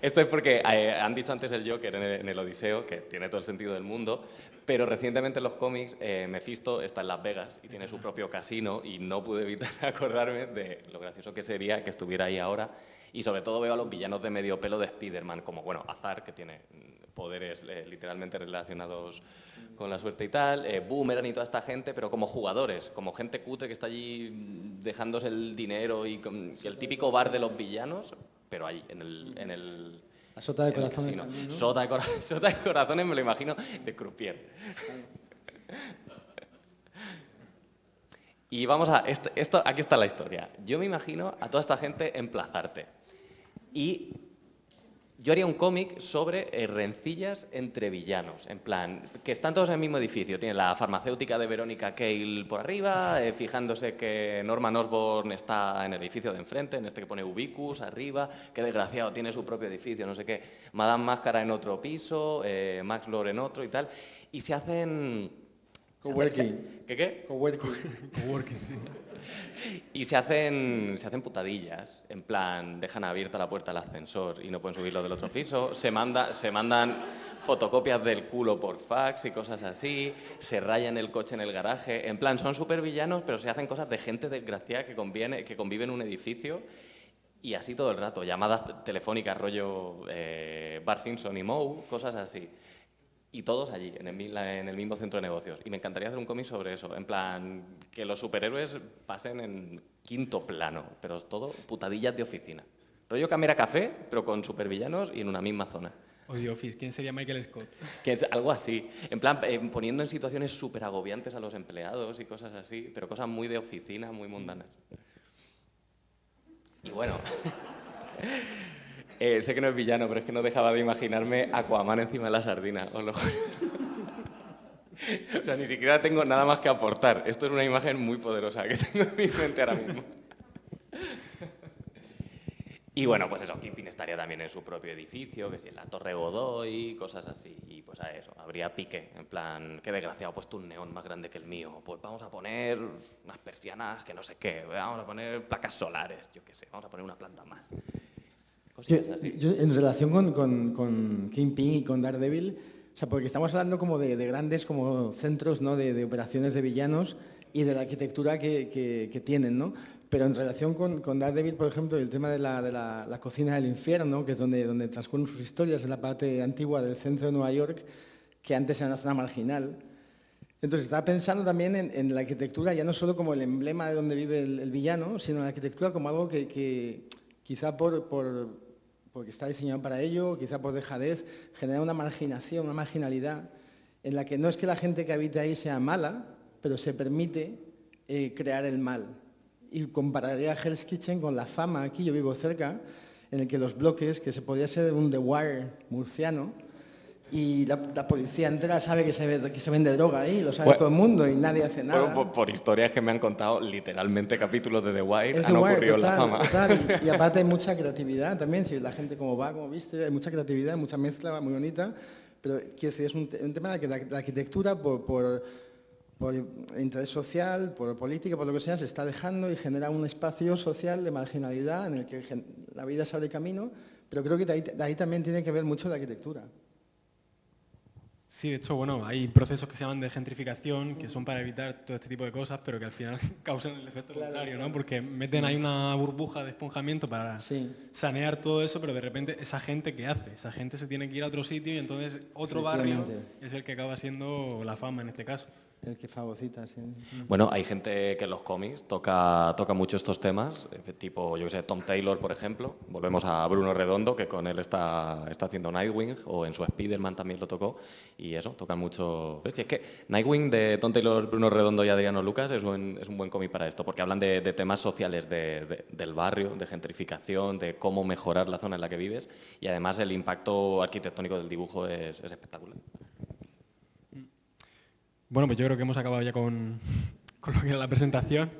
esto es porque han dicho antes el Joker en el Odiseo, que tiene todo el sentido del mundo, pero recientemente en los cómics Mephisto está en Las Vegas y tiene su propio casino y no pude evitar acordarme de lo gracioso que sería que estuviera ahí ahora. Y sobre todo veo a los villanos de medio pelo de Spider-Man, como, bueno, Azar, que tiene poderes literalmente relacionados con la suerte y tal, Boomerang y toda esta gente, pero como jugadores, como gente cutre que está allí dejándose el dinero y el típico bar de los villanos, pero allí, en el La Sota de Corazones casino. también, ¿no? Sota de Corazones me lo imagino de croupier. Y vamos a... aquí está la historia. Yo me imagino a toda esta gente en Plazarte. Y yo haría un cómic sobre rencillas entre villanos, en plan, que están todos en el mismo edificio. Tiene la farmacéutica de Verónica Cale por arriba, fijándose que Norman Osborn está en el edificio de enfrente, en este que pone Ubicus arriba, qué desgraciado, tiene su propio edificio, no sé qué. Madame Máscara en otro piso, Max Lord en otro y tal. Y se hacen... Coworking. ¿Qué? Coworking. Coworking, sí. Y se hacen putadillas, en plan, dejan abierta la puerta del ascensor y no pueden subirlo del otro piso, se mandan fotocopias del culo por fax y cosas así, se rayan el coche en el garaje, en plan, son súper villanos, pero se hacen cosas de gente desgraciada que convive en un edificio y así todo el rato, llamadas telefónicas rollo Bart Simpson y Moe, cosas así. Y todos allí, en el mismo centro de negocios. Y me encantaría hacer un cómic sobre eso, en plan, que los superhéroes pasen en quinto plano, pero todo putadillas de oficina. Rollo Cámara Café, pero con supervillanos y en una misma zona. O The Office, ¿quién sería Michael Scott? Que es algo así, en plan, poniendo en situaciones súper agobiantes a los empleados y cosas así, pero cosas muy de oficina, muy mundanas. Y bueno... sé que no es villano, pero es que no dejaba de imaginarme Aquaman encima de la sardina. Os lo juro. O sea, ni siquiera tengo nada más que aportar. Esto es una imagen muy poderosa que tengo en mi mente ahora mismo. Y bueno, pues eso, Kingpin estaría también en su propio edificio, que si en la Torre Godoy, cosas así. Y pues a eso, habría pique, en plan, qué desgraciado, ha puesto un neón más grande que el mío. Pues vamos a poner unas persianas que no sé qué, vamos a poner placas solares, yo qué sé, vamos a poner una planta más. Yo, en relación con Kingpin y con Daredevil, o sea, porque estamos hablando como de grandes como centros, ¿no? de operaciones de villanos y de la arquitectura que tienen, ¿no? Pero en relación con Daredevil, por ejemplo, el tema de la cocina del infierno, ¿no? Que es donde transcurren sus historias, en la parte antigua del centro de Nueva York, que antes era una zona marginal. Entonces estaba pensando también en la arquitectura, ya no solo como el emblema de donde vive el villano, sino la arquitectura como algo que quizá porque está diseñado para ello, quizá por dejadez, genera una marginación, una marginalidad, en la que no es que la gente que habita ahí sea mala, pero se permite crear el mal. Y compararía a Hell's Kitchen con La Fama, aquí yo vivo cerca, en el que los bloques, que se podía ser un The Wire murciano, y la policía entera sabe que se vende droga ahí, lo sabe todo el mundo y nadie hace nada. Bueno, por historias que me han contado, literalmente capítulos de The Wire Es han The Wire, ocurrido en la fama. total. Y aparte hay mucha creatividad también, si la gente como va, como viste, hay mucha creatividad, mucha mezcla muy bonita, pero quiero decir, es un tema de que la arquitectura por interés social, por política, por lo que sea, se está dejando y genera un espacio social de marginalidad en el que la vida se abre camino, pero creo que de ahí también tiene que ver mucho la arquitectura. Sí, de hecho, bueno, hay procesos que se llaman de gentrificación, que son para evitar todo este tipo de cosas, pero que al final causan el efecto contrario, ¿no? Porque meten ahí una burbuja de esponjamiento para sanear todo eso, pero de repente esa gente, ¿qué hace? Esa gente se tiene que ir a otro sitio y entonces otro barrio es el que acaba siendo la fama en este caso. El que fagocita, sí. Bueno, hay gente que en los cómics toca mucho estos temas, tipo, yo que sé, Tom Taylor, por ejemplo. Volvemos a Bruno Redondo, que con él está haciendo Nightwing, o en su Spider-Man también lo tocó, y eso, tocan mucho. ¿Ves? Y es que Nightwing de Tom Taylor, Bruno Redondo y Adriano Lucas es un buen cómic para esto, porque hablan de temas sociales del barrio, de gentrificación, de cómo mejorar la zona en la que vives, y además el impacto arquitectónico del dibujo es espectacular. Bueno, pues yo creo que hemos acabado ya con lo que era la presentación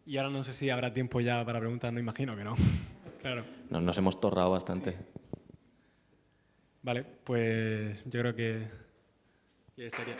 y ahora no sé si habrá tiempo ya para preguntas, no imagino que no. Claro. Nos hemos torrado bastante. Sí. Vale, pues yo creo que ya estaría.